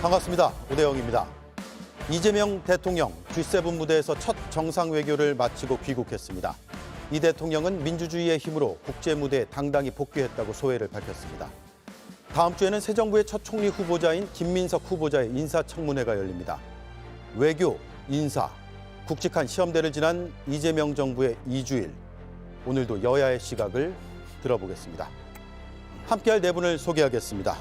반갑습니다. 오대영입니다. 이재명 대통령 G7 무대에서 첫 정상 외교를 마치고 귀국했습니다. 이 대통령은 민주주의의 힘으로 국제 무대에 당당히 복귀했다고 소회를 밝혔습니다. 다음 주에는 새 정부의 첫 총리 후보자인 김민석 후보자의 인사청문회가 열립니다. 외교, 인사, 굵직한 시험대를 지난 이재명 정부의 2주일. 오늘도 여야의 시각을 들어보겠습니다. 함께할 네 분을 소개하겠습니다.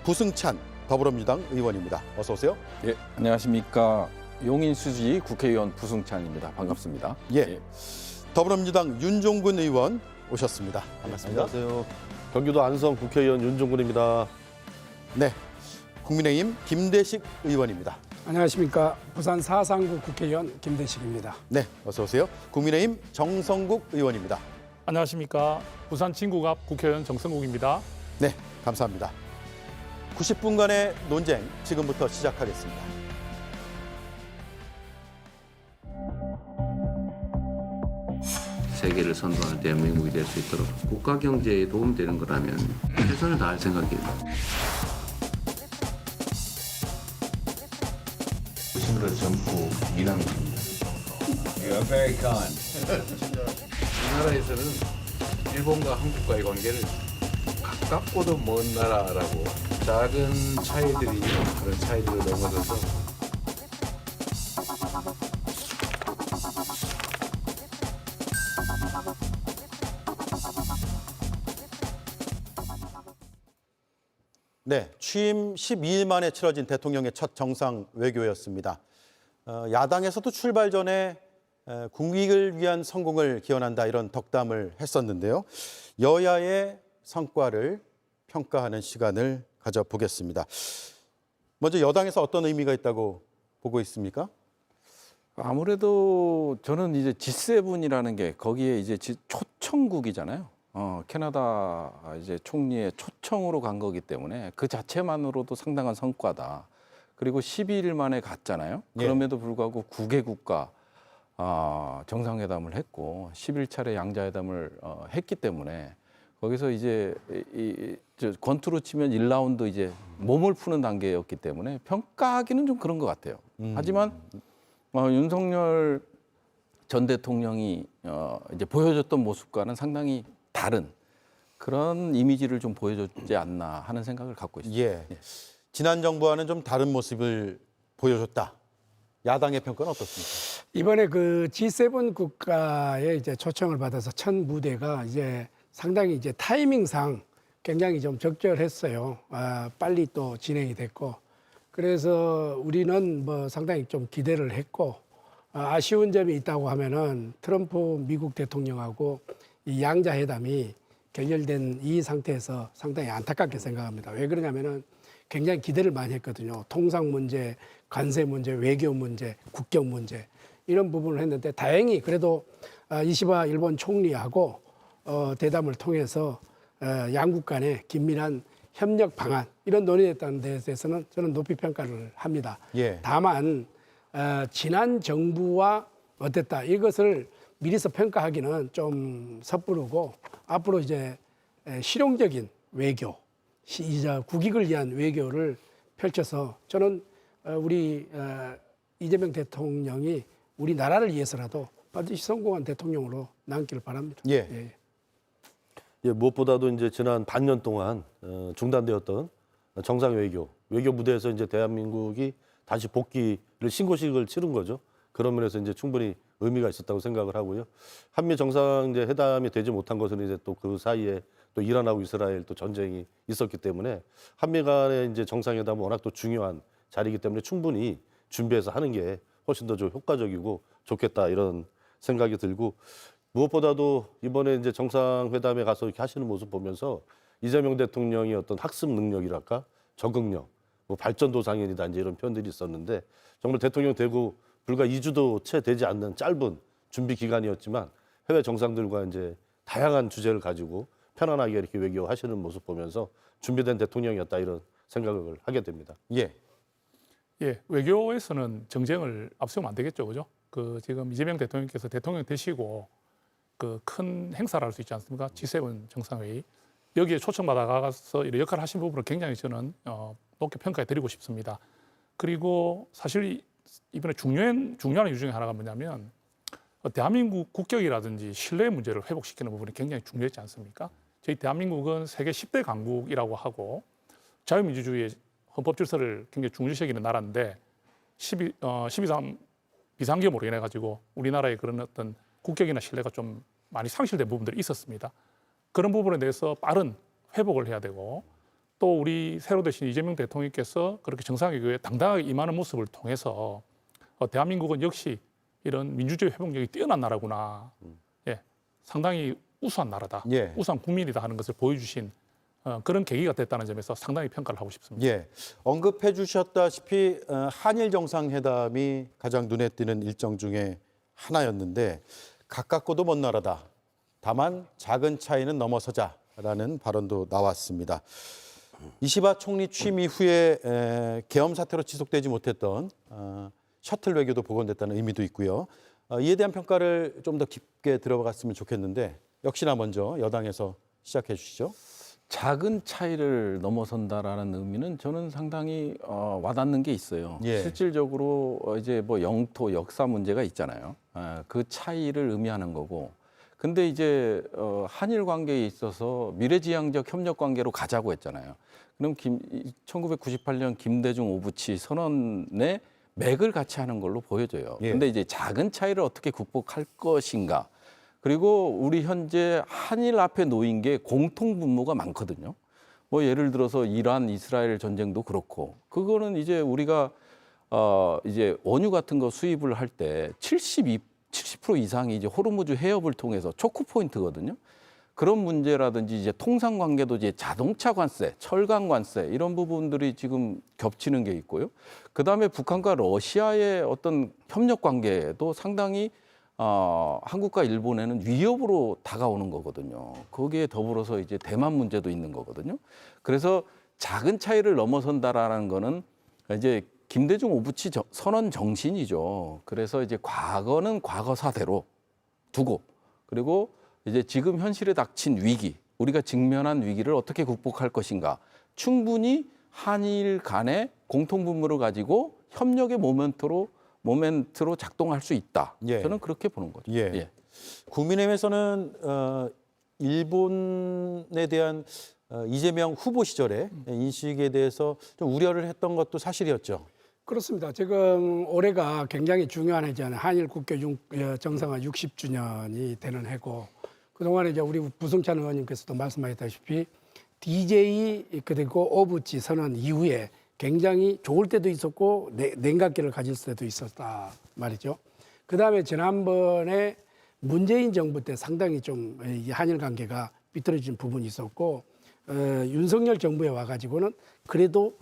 부승찬 더불어민주당 의원입니다. 어서 오세요. 예, 안녕하십니까. 용인수지 국회의원 부승찬입니다. 반갑습니다. 예. 더불어민주당 윤종근 의원 오셨습니다. 반갑습니다. 안녕하세요. 경기도 안성 국회의원 윤종근입니다. 네. 국민의힘 김대식 의원입니다. 안녕하십니까. 부산 사상구 국회의원 김대식입니다. 네, 어서 오세요. 국민의힘 정성국 의원입니다. 안녕하십니까. 부산 진구갑 국회의원 정성국입니다. 네, 감사합니다. 90분간의 논쟁 지금부터 시작하겠습니다. 세계를 선도하는 대한민국이 될 수 있도록 국가 경제에 도움되는 거라면 최선을 다할 생각입니다. 친구를 젊고 미남입니다. You're very kind. 우리나라에서는 일본과 한국과의 관계를 가깝고도 먼 나라라고 작은 차이들이 그런 차이들을 넘어서서 네, 취임 12일 만에 치러진 대통령의 첫 정상 외교였습니다. 야당에서도 출발 전에 국익을 위한 성공을 기원한다 이런 덕담을 했었는데요. 여야의 성과를 평가하는 시간을 가져보겠습니다. 먼저 여당에서 어떤 의미가 있다고 보고 있습니까? 아무래도 저는 이제 G7이라는 게 거기에 이제 초청국이잖아요. 캐나다 이제 총리의 초청으로 간 거기 때문에 그 자체만으로도 상당한 성과다. 그리고 12일 만에 갔잖아요. 예. 그럼에도 불구하고 9개국과 정상회담을 했고 11차례 양자회담을 했기 때문에 거기서 이제 권투로 치면 1라운드 이제 몸을 푸는 단계였기 때문에 평가하기는 좀 그런 것 같아요. 하지만 윤석열 전 대통령이 이제 보여줬던 모습과는 상당히 다른 그런 이미지를 좀 보여줬지 않나 하는 생각을 갖고 있습니다. 예. 지난 정부와는 좀 다른 모습을 보여줬다. 야당의 평가는 어떻습니까? 이번에 그 G7 국가에 이제 초청을 받아서 첫 무대가 이제 상당히 이제 타이밍상 굉장히 좀 적절했어요. 빨리 또 진행이 됐고. 그래서 우리는 뭐 상당히 좀 기대를 했고, 아쉬운 점이 있다고 하면은 트럼프 미국 대통령하고 이 양자회담이 결렬된 이 상태에서 상당히 안타깝게 생각합니다. 왜 그러냐면은 굉장히 기대를 많이 했거든요. 통상 문제, 관세 문제, 외교 문제, 국경 문제 이런 부분을 했는데 다행히 그래도 이시바 일본 총리하고 대담을 통해서 양국 간의 긴밀한 협력 방안 이런 논의했다는 데 대해서는 저는 높이 평가를 합니다. 예. 다만 지난 정부와 어땠다 이것을 미리서 평가하기는 좀 섣부르고 앞으로 이제 실용적인 외교, 국익을 위한 외교를 펼쳐서 저는 우리 이재명 대통령이 우리나라를 위해서라도 반드시 성공한 대통령으로 남기를 바랍니다. 예. 예, 무엇보다도 이제 지난 반년 동안 중단되었던 정상 외교 무대에서 이제 대한민국이 다시 복귀를 신고식을 치른 거죠. 그런 면에서 이제 충분히 의미가 있었다고 생각을 하고요. 한미 정상 이제 회담이 되지 못한 것은 이제 또 그 사이에 또 이란하고 이스라엘 또 전쟁이 있었기 때문에 한미 간의 이제 정상회담은 워낙 또 중요한 자리이기 때문에 충분히 준비해서 하는 게 훨씬 더 좀 효과적이고 좋겠다 이런 생각이 들고 무엇보다도 이번에 이제 정상회담에 가서 이렇게 하시는 모습 보면서 이재명 대통령이 어떤 학습 능력이랄까 적응력, 뭐 발전도상인이다 이제 이런 표현들이 있었는데 정말 대통령 되고 불과 2주도 채 되지 않는 짧은 준비 기간이었지만 해외 정상들과 이제 다양한 주제를 가지고 편안하게 이렇게 외교하시는 모습 보면서 준비된 대통령이었다 이런 생각을 하게 됩니다. 예. 예, 외교에서는 정쟁을 앞세우면 안 되겠죠, 그죠? 지금 이재명 대통령께서 대통령 되시고 큰 행사를 할 수 있지 않습니까? G7 정상회의. 여기에 초청받아 가서 이런 역할을 하신 부분을 굉장히 저는 높게 평가해 드리고 싶습니다. 그리고 사실 이번에 중요한 이유 중에 하나가 뭐냐면 대한민국 국격이라든지 신뢰 문제를 회복시키는 부분이 굉장히 중요했지 않습니까? 저희 대한민국은 세계 10대 강국이라고 하고 자유민주주의의 헌법 질서를 굉장히 중요시 여기는 나라인데 12.3 비상계엄으로 인해 가지고 우리나라의 그런 어떤 국격이나 신뢰가 좀 많이 상실된 부분들이 있었습니다. 그런 부분에 대해서 빠른 회복을 해야 되고 또 우리 새로 되신 이재명 대통령께서 그렇게 정상회교에 당당하게 임하는 모습을 통해서 대한민국은 역시 이런 민주주의 회복력이 뛰어난 나라구나. 예, 상당히 우수한 나라다. 예. 우수한 국민이다 하는 것을 보여주신 그런 계기가 됐다는 점에서 상당히 평가를 하고 싶습니다. 예, 언급해 주셨다시피 한일 정상회담이 가장 눈에 띄는 일정 중에 하나였는데 가깝고도 먼 나라다. 다만 작은 차이는 넘어서자라는 발언도 나왔습니다. 이시바 총리 취임 이후에 계엄 사태로 지속되지 못했던 셔틀 외교도 복원됐다는 의미도 있고요. 이에 대한 평가를 좀 더 깊게 들어갔으면 좋겠는데 역시나 먼저 여당에서 시작해 주시죠. 작은 차이를 넘어선다라는 의미는 저는 상당히 와닿는 게 있어요. 예. 실질적으로 이제 뭐 영토, 역사 문제가 있잖아요. 그 차이를 의미하는 거고. 근데 이제 한일 관계에 있어서 미래지향적 협력 관계로 가자고 했잖아요. 그럼 1998년 김대중 오부치 선언의 맥을 같이 하는 걸로 보여져요. 예. 근데 이제 작은 차이를 어떻게 극복할 것인가. 그리고 우리 현재 한일 앞에 놓인 게 공통 분모가 많거든요. 뭐 예를 들어서 이란, 이스라엘 전쟁도 그렇고, 그거는 이제 우리가 이제 원유 같은 거 수입을 할 때 70% 이상이 이제 호르무즈 해협을 통해서 초크 포인트거든요. 그런 문제라든지 이제 통상 관계도 이제 자동차 관세, 철강 관세 이런 부분들이 지금 겹치는 게 있고요. 그다음에 북한과 러시아의 어떤 협력 관계도 상당히 한국과 일본에는 위협으로 다가오는 거거든요. 거기에 더불어서 이제 대만 문제도 있는 거거든요. 그래서 작은 차이를 넘어선다라는 거는 이제 김대중 오부치 선언 정신이죠. 그래서 이제 과거는 과거사대로 두고, 그리고 이제 지금 현실에 닥친 위기, 우리가 직면한 위기를 어떻게 극복할 것인가, 충분히 한일 간의 공통 분모를 가지고 협력의 모멘트로 작동할 수 있다. 예. 저는 그렇게 보는 거죠. 예. 국민의힘에서는 일본에 대한 이재명 후보 시절의 인식에 대해서 좀 우려를 했던 것도 사실이었죠. 그렇습니다. 지금 올해가 굉장히 중요한 해잖아요. 한일 국교 정상화 60주년이 되는 해고, 그동안에 이제 우리 부승찬 의원님께서도 말씀하셨다시피 DJ 그리고 오부치 선언 이후에 굉장히 좋을 때도 있었고 냉각기를 가질 때도 있었다 말이죠. 그다음에 지난번에 문재인 정부 때 상당히 좀 이 한일 관계가 비틀어진 부분이 있었고, 윤석열 정부에 와가지고는 그래도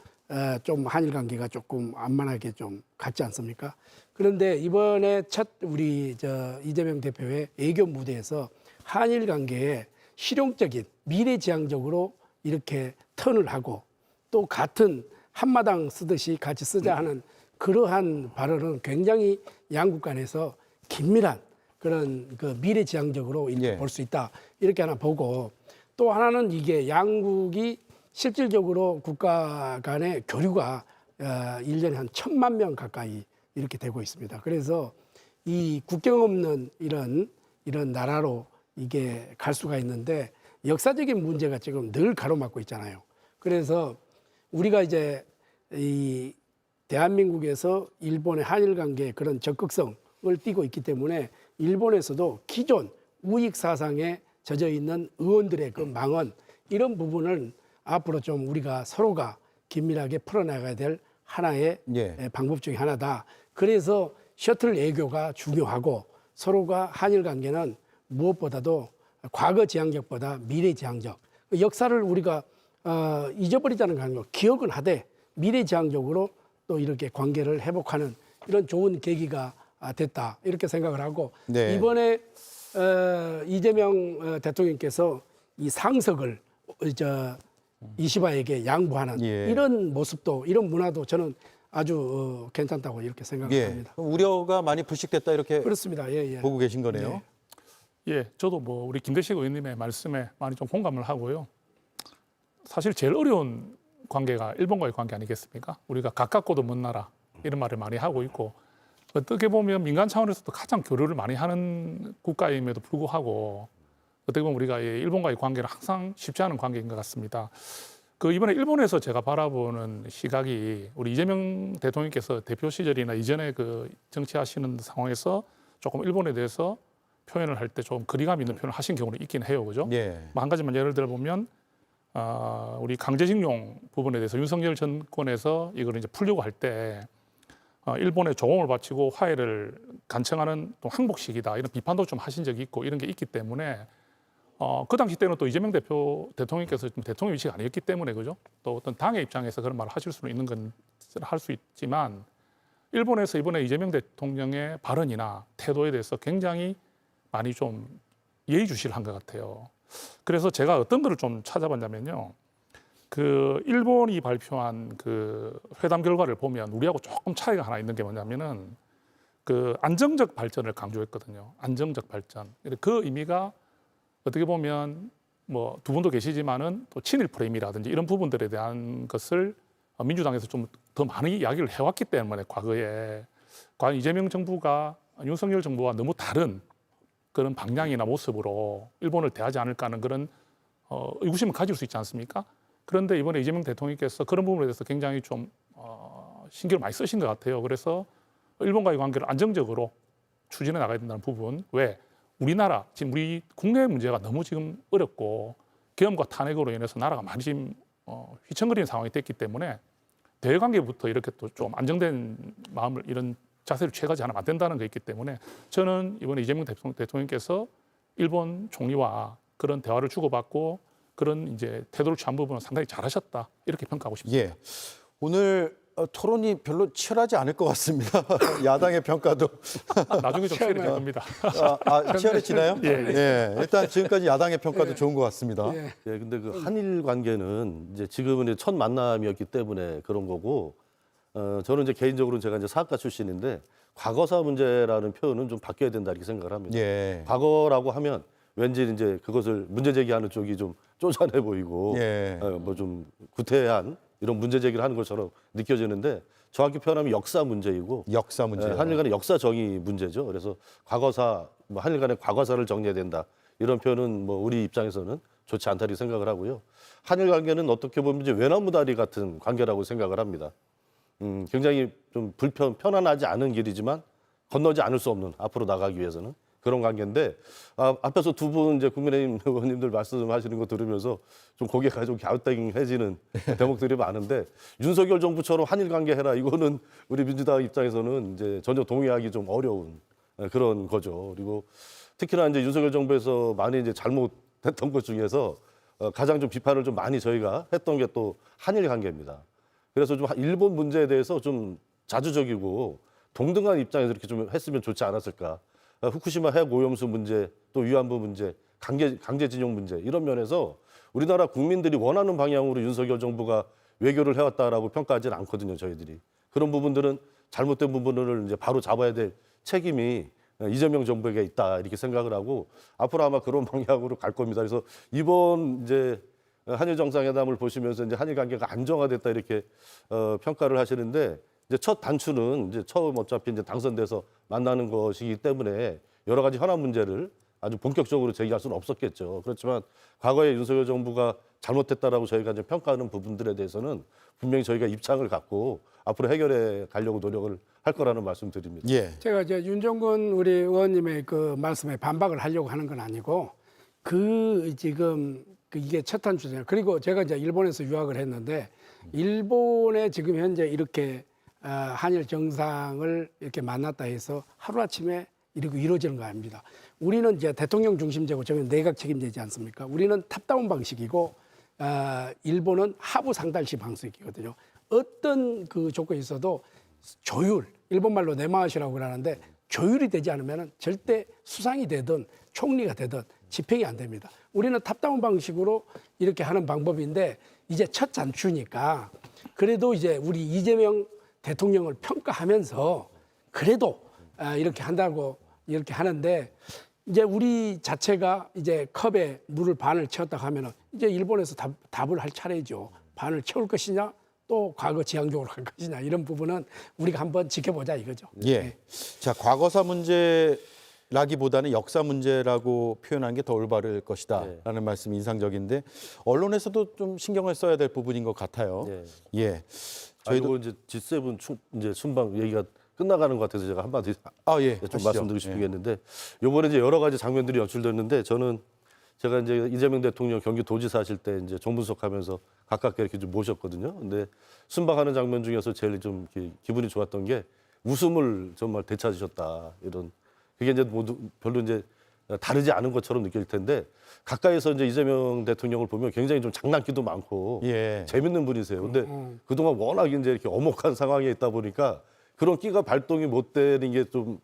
좀 한일 관계가 조금 안만하게 좀 갔지 않습니까? 그런데 이번에 첫 우리 이재명 대표의 외교 무대에서 한일 관계에 실용적인 미래지향적으로 이렇게 턴을 하고 또 같은 한마당 쓰듯이 같이 쓰자 하는 그러한 발언은 굉장히 양국 간에서 긴밀한 그런 그 미래지향적으로 이렇게 예. 볼 수 있다. 이렇게 하나 보고, 또 하나는 이게 양국이 실질적으로 국가 간의 교류가 1년에 한 1,000만 명 가까이 이렇게 되고 있습니다. 그래서 이 국경 없는 이런 나라로 이게 갈 수가 있는데 역사적인 문제가 지금 늘 가로막고 있잖아요. 그래서 우리가 이제 이 대한민국에서 일본의 한일 관계에 그런 적극성을 띠고 있기 때문에 일본에서도 기존 우익 사상에 젖어 있는 의원들의 그 망언, 이런 부분을 앞으로 좀 우리가 서로가 긴밀하게 풀어나가야 될 하나의 예. 방법 중에 하나다. 그래서 셔틀 외교가 중요하고 서로가 한일 관계는 무엇보다도 과거 지향적보다 미래 지향적, 역사를 우리가 잊어버리자는 게 아니고 기억은 하되 미래지향적으로 또 이렇게 관계를 회복하는 이런 좋은 계기가 됐다, 이렇게 생각을 하고, 네. 이번에 이재명 대통령께서 이 상석을 이시바에게 양보하는 예. 이런 모습도, 이런 문화도 저는 아주 괜찮다고 이렇게 생각을 예. 합니다. 그럼 우려가 많이 불식됐다 이렇게 그렇습니다. 예, 예. 보고 계신 거네요. 네. 예, 저도 뭐 우리 김대식 의원님의 말씀에 많이 좀 공감을 하고요. 사실 제일 어려운 관계가 일본과의 관계 아니겠습니까? 우리가 가깝고도 먼 나라 이런 말을 많이 하고 있고 어떻게 보면 민간 차원에서도 가장 교류를 많이 하는 국가임에도 불구하고 어떻게 보면 우리가 일본과의 관계는 항상 쉽지 않은 관계인 것 같습니다. 그 이번에 일본에서 제가 바라보는 시각이 우리 이재명 대통령께서 대표 시절이나 이전에 그 정치하시는 상황에서 조금 일본에 대해서 표현을 할 때 좀 거리감 있는 표현을 하신 경우는 있긴 해요, 그죠? 예. 한 가지만 예를 들어 보면 우리 강제징용 부분에 대해서 윤석열 정권에서 이걸 이제 풀려고 할 때 일본에 조공을 바치고 화해를 간청하는 또 항복식이다 이런 비판도 좀 하신 적이 있고 이런 게 있기 때문에 그 당시 때는 또 이재명 대통령께서 좀 대통령 위치가 아니었기 때문에 그죠? 또 어떤 당의 입장에서 그런 말을 하실 수는 있는 건 할 수 있지만 일본에서 이번에 이재명 대통령의 발언이나 태도에 대해서 굉장히 많이 좀 예의주시를 한 것 같아요. 그래서 제가 어떤 거를 좀 찾아봤냐면요. 그 일본이 발표한 그 회담 결과를 보면 우리하고 조금 차이가 하나 있는 게 뭐냐면은 그 안정적 발전을 강조했거든요. 안정적 발전. 그 의미가 어떻게 보면 뭐 두 분도 계시지만은 또 친일 프레임이라든지 이런 부분들에 대한 것을 민주당에서 좀 더 많이 이야기를 해왔기 때문에 과거에 과연 이재명 정부가 윤석열 정부와 너무 다른 그런 방향이나 모습으로 일본을 대하지 않을까 하는 그런 의구심을 가질 수 있지 않습니까? 그런데 이번에 이재명 대통령께서 그런 부분에 대해서 굉장히 좀 신경을 많이 쓰신 것 같아요. 그래서 일본과의 관계를 안정적으로 추진해 나가야 된다는 부분. 왜? 우리나라 지금 우리 국내 문제가 너무 지금 어렵고 계엄과 탄핵으로 인해서 나라가 많이 지금 휘청거리는 상황이 됐기 때문에 대외 관계부터 이렇게 또 좀 안정된 마음을 이런 자세를 취해가지 않으면 안 된다는 게 있기 때문에 저는 이번에 이재명 대통령께서 일본 총리와 그런 대화를 주고받고 그런 이제 태도를 취한 부분은 상당히 잘하셨다 이렇게 평가하고 싶습니다. 예. 오늘 토론이 별로 치열하지 않을 것 같습니다. 야당의 평가도 나중에 좀 치열해질 겁니다. 치열해지나요? 예, 예. 일단 지금까지 야당의 평가도 좋은 것 같습니다. 예. 예, 근데 그 한일 관계는 이제 지금은 이제 첫 만남이었기 때문에 그런 거고, 저는 이제 개인적으로는 제가 이제 사학과 출신인데 과거사 문제라는 표현은 좀 바뀌어야 된다 이렇게 생각을 합니다. 예. 과거라고 하면 왠지 이제 그것을 문제 제기하는 쪽이 좀 쪼잔해 보이고, 예. 뭐 좀 구태한 이런 문제 제기를 하는 것처럼 느껴지는데 정확히 표현하면 역사 문제이고, 역사 문제. 한일 간의 역사 정의 문제죠. 그래서 과거사, 뭐 한일 간의 과거사를 정리해야 된다. 이런 표현은 뭐 우리 입장에서는 좋지 않다 이렇게 생각을 하고요. 한일 관계는 어떻게 보면 이제 외나무다리 같은 관계라고 생각을 합니다. 굉장히 좀 편안하지 않은 길이지만 건너지 않을 수 없는 앞으로 나가기 위해서는 그런 관계인데 앞에서 두 분 이제 국민의힘 의원님들 말씀하시는 거 들으면서 좀 고개가 좀 갸우뚱해지는 대목들이 많은데 윤석열 정부처럼 한일 관계 해라 이거는 우리 민주당 입장에서는 이제 전혀 동의하기 좀 어려운 그런 거죠. 그리고 특히나 이제 윤석열 정부에서 많이 이제 잘못했던 것 중에서 가장 좀 비판을 좀 많이 저희가 했던 게 또 한일 관계입니다. 그래서 좀 일본 문제에 대해서 좀 자주적이고 동등한 입장에서 이렇게 좀 했으면 좋지 않았을까. 후쿠시마 핵 오염수 문제, 또 위안부 문제, 강제징용 문제 이런 면에서 우리나라 국민들이 원하는 방향으로 윤석열 정부가 외교를 해왔다라고 평가하지는 않거든요, 저희들이. 그런 부분들은 잘못된 부분을 이제 바로 잡아야 될 책임이 이재명 정부에게 있다 이렇게 생각을 하고 앞으로 아마 그런 방향으로 갈 겁니다. 그래서 이번 이제 한일 정상회담을 보시면서 이제 한일 관계가 안정화됐다 이렇게 평가를 하시는데. 이제 첫 단추는 이제 처음 어차피 이제 당선돼서 만나는 것이기 때문에 여러 가지 현안 문제를 아주 본격적으로 제기할 수는 없었겠죠. 그렇지만 과거에 윤석열 정부가 잘못했다라고 저희가 이제 평가하는 부분들에 대해서는 분명히 저희가 입장을 갖고 앞으로 해결해 가려고 노력을 할 거라는 말씀드립니다. 예. 제가 이제 윤종근 우리 의원님의 그 말씀에 반박을 하려고 하는 건 아니고 지금 이게 첫 단추잖아요. 그리고 제가 이제 일본에서 유학을 했는데 일본에 지금 현재 이렇게 한일 정상을 이렇게 만났다 해서 하루아침에 이렇게 이루어지는 거 아닙니다. 우리는 이제 대통령 중심제고 저는 내각 책임제지 않습니까? 우리는 탑다운 방식이고 일본은 하부 상달시 방식이거든요. 어떤 그 조건이 있어도 조율, 일본말로 내마엇이라고 그러는데 조율이 되지 않으면 절대 수상이 되든 총리가 되든 집행이 안 됩니다. 우리는 탑다운 방식으로 이렇게 하는 방법인데 이제 첫 잔추니까 그래도 이제 우리 이재명 대통령을 평가하면서 그래도 이렇게 한다고 이렇게 하는데 이제 우리 자체가 이제 컵에 물을 반을 채웠다 하면은 이제 일본에서 답을 할 차례죠. 반을 채울 것이냐 또 과거 지향적으로 갈 것이냐 이런 부분은 우리가 한번 지켜보자 이거죠. 예. 자, 과거사 문제라기보다는 역사 문제라고 표현하는 게 더 올바를 것이다라는 말씀이 인상적인데 언론에서도 좀 신경을 써야 될 부분인 것 같아요. 예. 저희도 이제 G7 이제 순방 얘기가 끝나가는 것 같아서 제가 한마디 예. 좀 하시죠. 말씀드리고 싶겠는데 요번에 이제 여러 가지 장면들이 연출됐는데 저는 제가 이제 이재명 대통령 경기도지사 하실 때 이제 정분석하면서 가깝게 이렇게 좀 모셨거든요. 근데 순방하는 장면 중에서 제일 좀 이렇게 기분이 좋았던 게 웃음을 정말 되찾으셨다 이런 그게 이제 모두 별로 이제 다르지 않은 것처럼 느낄 텐데 가까이서 이제 이재명 대통령을 보면 굉장히 좀 장난기도 많고 예. 재밌는 분이세요. 근데 그동안 워낙 이제 이렇게 엄혹한 상황에 있다 보니까 그런 끼가 발동이 못 되는 게 좀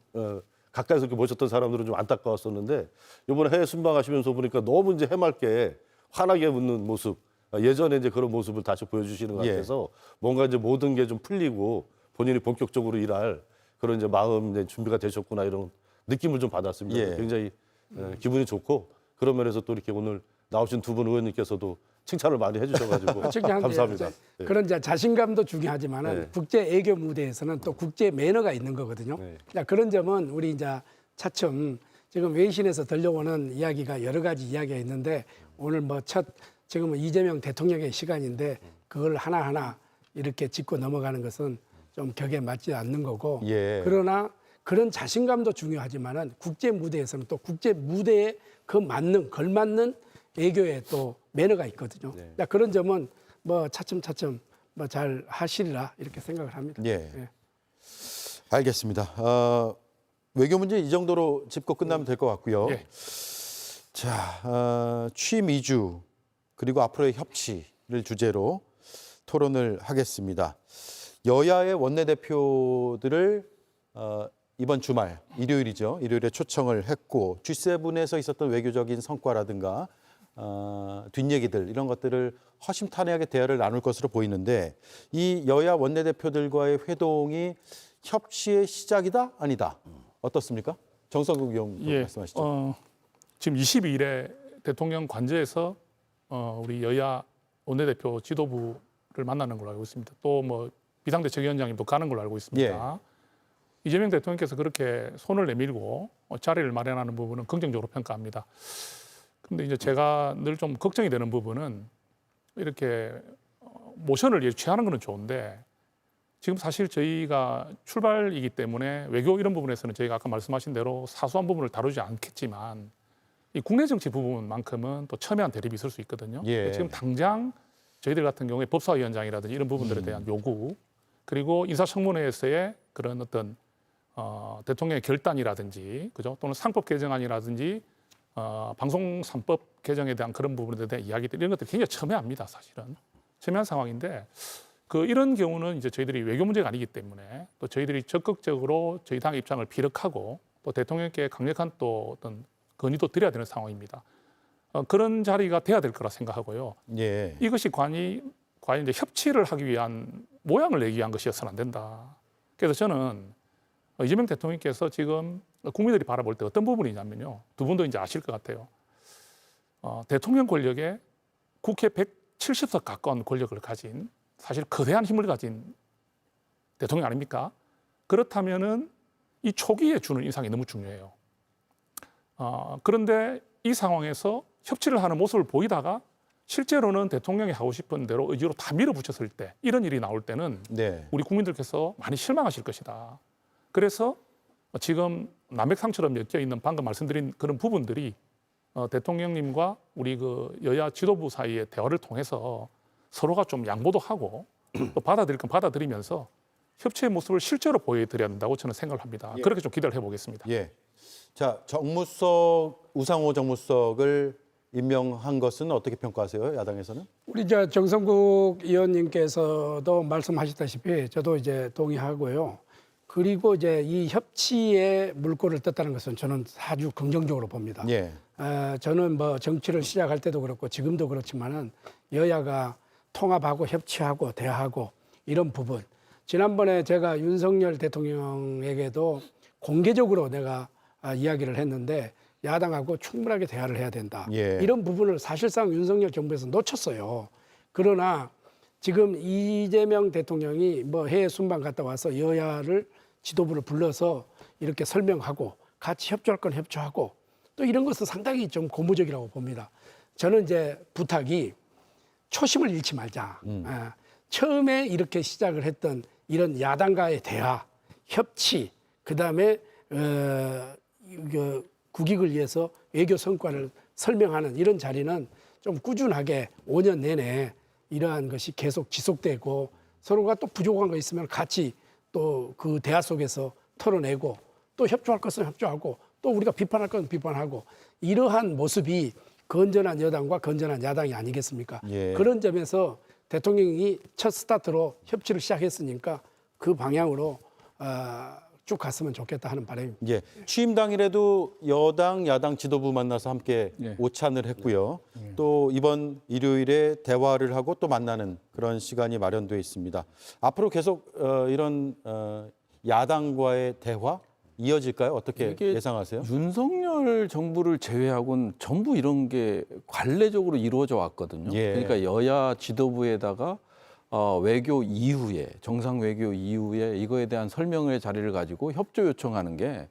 가까이서 이렇게 모셨던 사람들은 좀 안타까웠었는데 이번에 해외 순방하시면서 보니까 너무 이제 해맑게 환하게 웃는 모습 예전에 이제 그런 모습을 다시 보여주시는 것 예. 같아서 뭔가 이제 모든 게 좀 풀리고 본인이 본격적으로 일할 그런 이제 마음 이제 준비가 되셨구나 이런 느낌을 좀 받았습니다. 예. 굉장히 기분이 좋고 그런 면에서 또 이렇게 오늘 나오신 두 분 의원님께서도 칭찬을 많이 해주셔가지고 감사합니다. 예. 그런 이제 자신감도 중요하지만은 네. 국제 애교 무대에서는 또 국제 매너가 있는 거거든요. 네. 자, 그런 점은 우리 이제 차츰 지금 외신에서 들려오는 이야기가 여러 가지 이야기가 있는데 오늘 뭐 지금은 이재명 대통령의 시간인데 그걸 하나하나 이렇게 짚고 넘어가는 것은 좀 격에 맞지 않는 거고 예. 그러나 그런 자신감도 중요하지만은 국제 무대에서는 또 국제 무대에 걸맞는 애교에 또 매너가 있거든요. 자, 그런 점은 뭐 차츰 뭐 잘 하시리라 이렇게 생각을 합니다. 예. 예. 알겠습니다. 외교 문제 이 정도로 짚고 끝나면 될 것 같고요. 예. 자, 취임 2주 그리고 앞으로의 협치를 주제로 토론을 하겠습니다. 여야의 원내대표들을 이번 주말 일요일이죠. 일요일에 초청을 했고 G7에서 있었던 외교적인 성과라든가 뒷얘기들 이런 것들을 허심탄회하게 대화를 나눌 것으로 보이는데 이 여야 원내대표들과의 회동이 협치의 시작이다 아니다 어떻습니까? 정성국 의원 말씀하시죠. 지금 22일에 대통령 관저에서 우리 여야 원내대표 지도부를 만나는 걸로 알고 있습니다. 또 뭐 비상대책위원장님도 가는 걸로 알고 있습니다. 이재명 대통령께서 그렇게 손을 내밀고 자리를 마련하는 부분은 긍정적으로 평가합니다. 근데 이제 제가 늘 좀 걱정이 되는 부분은 이렇게 모션을 취하는 거는 좋은데 지금 사실 저희가 출발이기 때문에 외교 이런 부분에서는 저희가 아까 말씀하신 대로 사소한 부분을 다루지 않겠지만 이 국내 정치 부분만큼은 또 첨예한 대립이 있을 수 있거든요. 예. 지금 당장 저희들 같은 경우에 법사위원장이라든지 이런 부분들에 대한 요구 그리고 인사청문회에서의 그런 어떤 대통령의 결단이라든지 그죠 또는 상법 개정안이라든지 방송 3법 개정에 대한 그런 부분에 대한 이야기들 이런 것들이 굉장히 첨예합니다. 사실은 첨예한 상황인데 이런 경우는 이제 저희들이 외교 문제가 아니기 때문에 또 저희들이 적극적으로 저희 당의 입장을 피력하고 또 대통령께 강력한 또 어떤 건의도 드려야 되는 상황입니다. 그런 자리가 돼야 될 거라 생각하고요. 예. 이것이 과연 이제 협치를 하기 위한 모양을 내기 위한 것이어서는 안 된다. 그래서 저는 이재명 대통령께서 지금 국민들이 바라볼 때 어떤 부분이냐면요. 두 분도 이제 아실 것 같아요. 대통령 권력에 국회 170석 가까운 권력을 가진 사실 거대한 힘을 가진 대통령 아닙니까? 그렇다면은 이 초기에 주는 인상이 너무 중요해요. 그런데 이 상황에서 협치를 하는 모습을 보이다가 실제로는 대통령이 하고 싶은 대로 의지로 다 밀어붙였을 때 이런 일이 나올 때는 네. 우리 국민들께서 많이 실망하실 것이다. 그래서 지금 남백상처럼 엮여 있는 방금 말씀드린 그런 부분들이 대통령님과 우리 그 여야 지도부 사이의 대화를 통해서 서로가 좀 양보도 하고 또 받아들일 건 받아들이면서 협치의 모습을 실제로 보여드려야 된다고 저는 생각을 합니다. 그렇게 좀 기대를 해보겠습니다. 예. 자, 우상호 정무석을 임명한 것은 어떻게 평가하세요? 야당에서는? 우리 정성국 의원님께서도 말씀하셨다시피 저도 이제 동의하고요. 그리고 이제 이 협치의 물꼬를 떴다는 것은 저는 아주 긍정적으로 봅니다. 예. 저는 뭐 정치를 시작할 때도 그렇고 지금도 그렇지만은 여야가 통합하고 협치하고 대화하고 이런 부분. 지난번에 제가 윤석열 대통령에게도 공개적으로 내가 이야기를 했는데 야당하고 충분하게 대화를 해야 된다. 예. 이런 부분을 사실상 윤석열 정부에서 놓쳤어요. 그러나 지금 이재명 대통령이 뭐 해외 순방 갔다 와서 여야를 지도부를 불러서 이렇게 설명하고 같이 협조할 건 협조하고 또 이런 것은 상당히 좀 고무적이라고 봅니다. 저는 이제 부탁이 초심을 잃지 말자. 처음에 이렇게 시작을 했던 이런 야당과의 대화, 협치, 그다음에 국익을 위해서 외교 성과를 설명하는 이런 자리는 좀 꾸준하게 5년 내내 이러한 것이 계속 지속되고 서로가 또 부족한 거 있으면 같이 또 그 대화 속에서 털어내고 또 협조할 것은 협조하고 또 우리가 비판할 것은 비판하고 이러한 모습이 건전한 여당과 건전한 야당이 아니겠습니까? 예. 그런 점에서 대통령이 첫 스타트로 협치를 시작했으니까 그 방향으로 쭉 갔으면 좋겠다 하는 바람입니다. 예. 취임 당일에도 여당, 야당 지도부 만나서 함께 예. 오찬을 했고요. 또 이번 일요일에 대화를 하고 또 만나는 그런 시간이 마련되어 있습니다. 앞으로 계속 이런 야당과의 대화 이어질까요? 어떻게 이게 예상하세요? 윤석열 정부를 제외하고는 전부 이런 게 관례적으로 이루어져 왔거든요. 예. 그러니까 여야 지도부에다가 외교 이후에 정상 외교 이후에 이거에 대한 설명의 자리를 가지고 협조 요청하는 게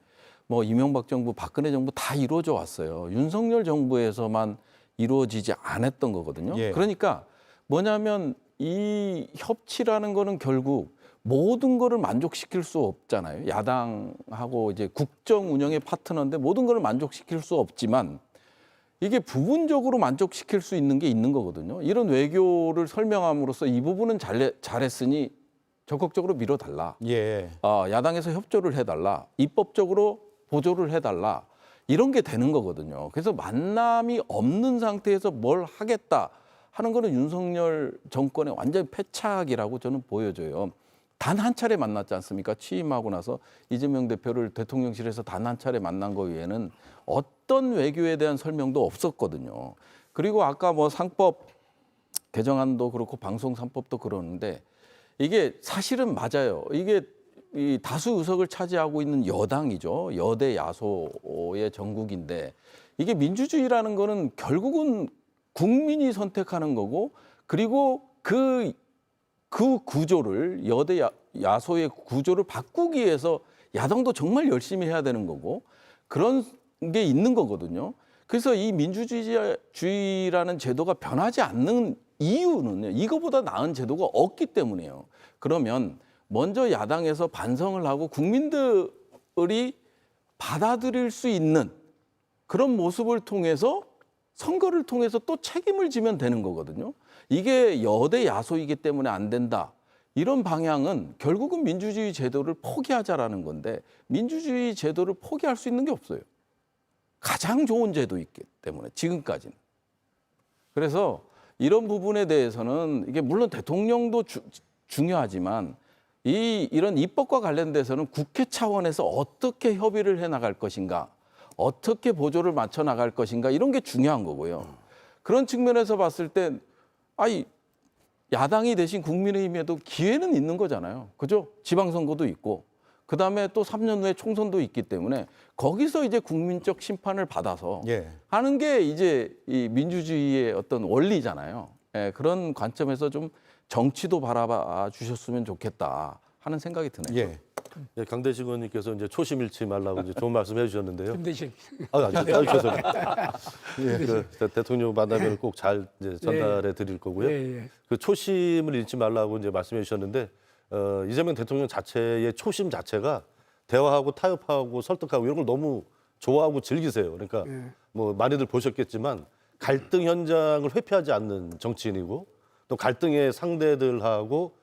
뭐 이명박 정부, 박근혜 정부 다 이루어져 왔어요. 윤석열 정부에서만 이루어지지 않았던 거거든요. 예. 그러니까 뭐냐면 이 협치라는 거는 결국 모든 거를 만족시킬 수 없잖아요. 야당하고 이제 국정 운영의 파트너인데 모든 거를 만족시킬 수 없지만 이게 부분적으로 만족시킬 수 있는 게 있는 거거든요. 이런 외교를 설명함으로써 이 부분은 잘했으니 적극적으로 밀어달라. 예. 야당에서 협조를 해달라. 입법적으로 보조를 해달라. 이런 게 되는 거거든요. 그래서 만남이 없는 상태에서 뭘 하겠다 하는 거는 윤석열 정권의 완전 패착이라고 저는 보여져요. 단 한 차례 만났지 않습니까? 취임하고 나서 이재명 대표를 대통령실에서 단 한 차례 만난 거 외에는 어떤 외교에 대한 설명도 없었거든요. 그리고 아까 뭐 상법 개정안도 그렇고 방송 3법도 그러는데 이게 사실은 맞아요. 이게 이 다수 의석을 차지하고 있는 여당이죠. 여대 야소의 정국인데 이게 민주주의라는 거는 결국은 국민이 선택하는 거고 그리고 그 구조를 여대 야소의 구조를 바꾸기 위해서 야당도 정말 열심히 해야 되는 거고 그런 게 있는 거거든요. 그래서 이 민주주의라는 제도가 변하지 않는 이유는요. 이거보다 나은 제도가 없기 때문이에요. 그러면 먼저 야당에서 반성을 하고 국민들이 받아들일 수 있는 그런 모습을 통해서 선거를 통해서 또 책임을 지면 되는 거거든요. 이게 여대 야소이기 때문에 안 된다. 이런 방향은 결국은 민주주의 제도를 포기하자라는 건데 민주주의 제도를 포기할 수 있는 게 없어요. 가장 좋은 제도이기 때문에 지금까지는. 그래서 이런 부분에 대해서는 이게 물론 대통령도 중요하지만 이런 입법과 관련돼서는 국회 차원에서 어떻게 협의를 해 나갈 것인가, 어떻게 보조를 맞춰 나갈 것인가 이런 게 중요한 거고요. 그런 측면에서 봤을 때 야당이 대신 국민의힘에도 기회는 있는 거잖아요. 그죠? 지방선거도 있고 그다음에 또 3년 후에 총선도 있기 때문에 거기서 이제 국민적 심판을 받아서 예. 하는 게 이제 이 민주주의의 어떤 원리잖아요. 예, 그런 관점에서 좀 정치도 바라봐 주셨으면 좋겠다 하는 생각이 드네요. 예. 예, 강대식 의원님께서 이제 초심 잃지 말라고 이제 좋은 말씀 해주셨는데요. 김대식. 죄송합니다. 그 대통령 만나면 꼭 잘 이제 전달해 드릴 거고요. 예. 그 초심을 잃지 말라고 이제 말씀해 주셨는데 이재명 대통령 자체의 초심 자체가 대화하고 타협하고 설득하고 이런 걸 너무 좋아하고 즐기세요. 그러니까 뭐 많이들 보셨겠지만 갈등 현장을 회피하지 않는 정치인이고 또 갈등의 상대들하고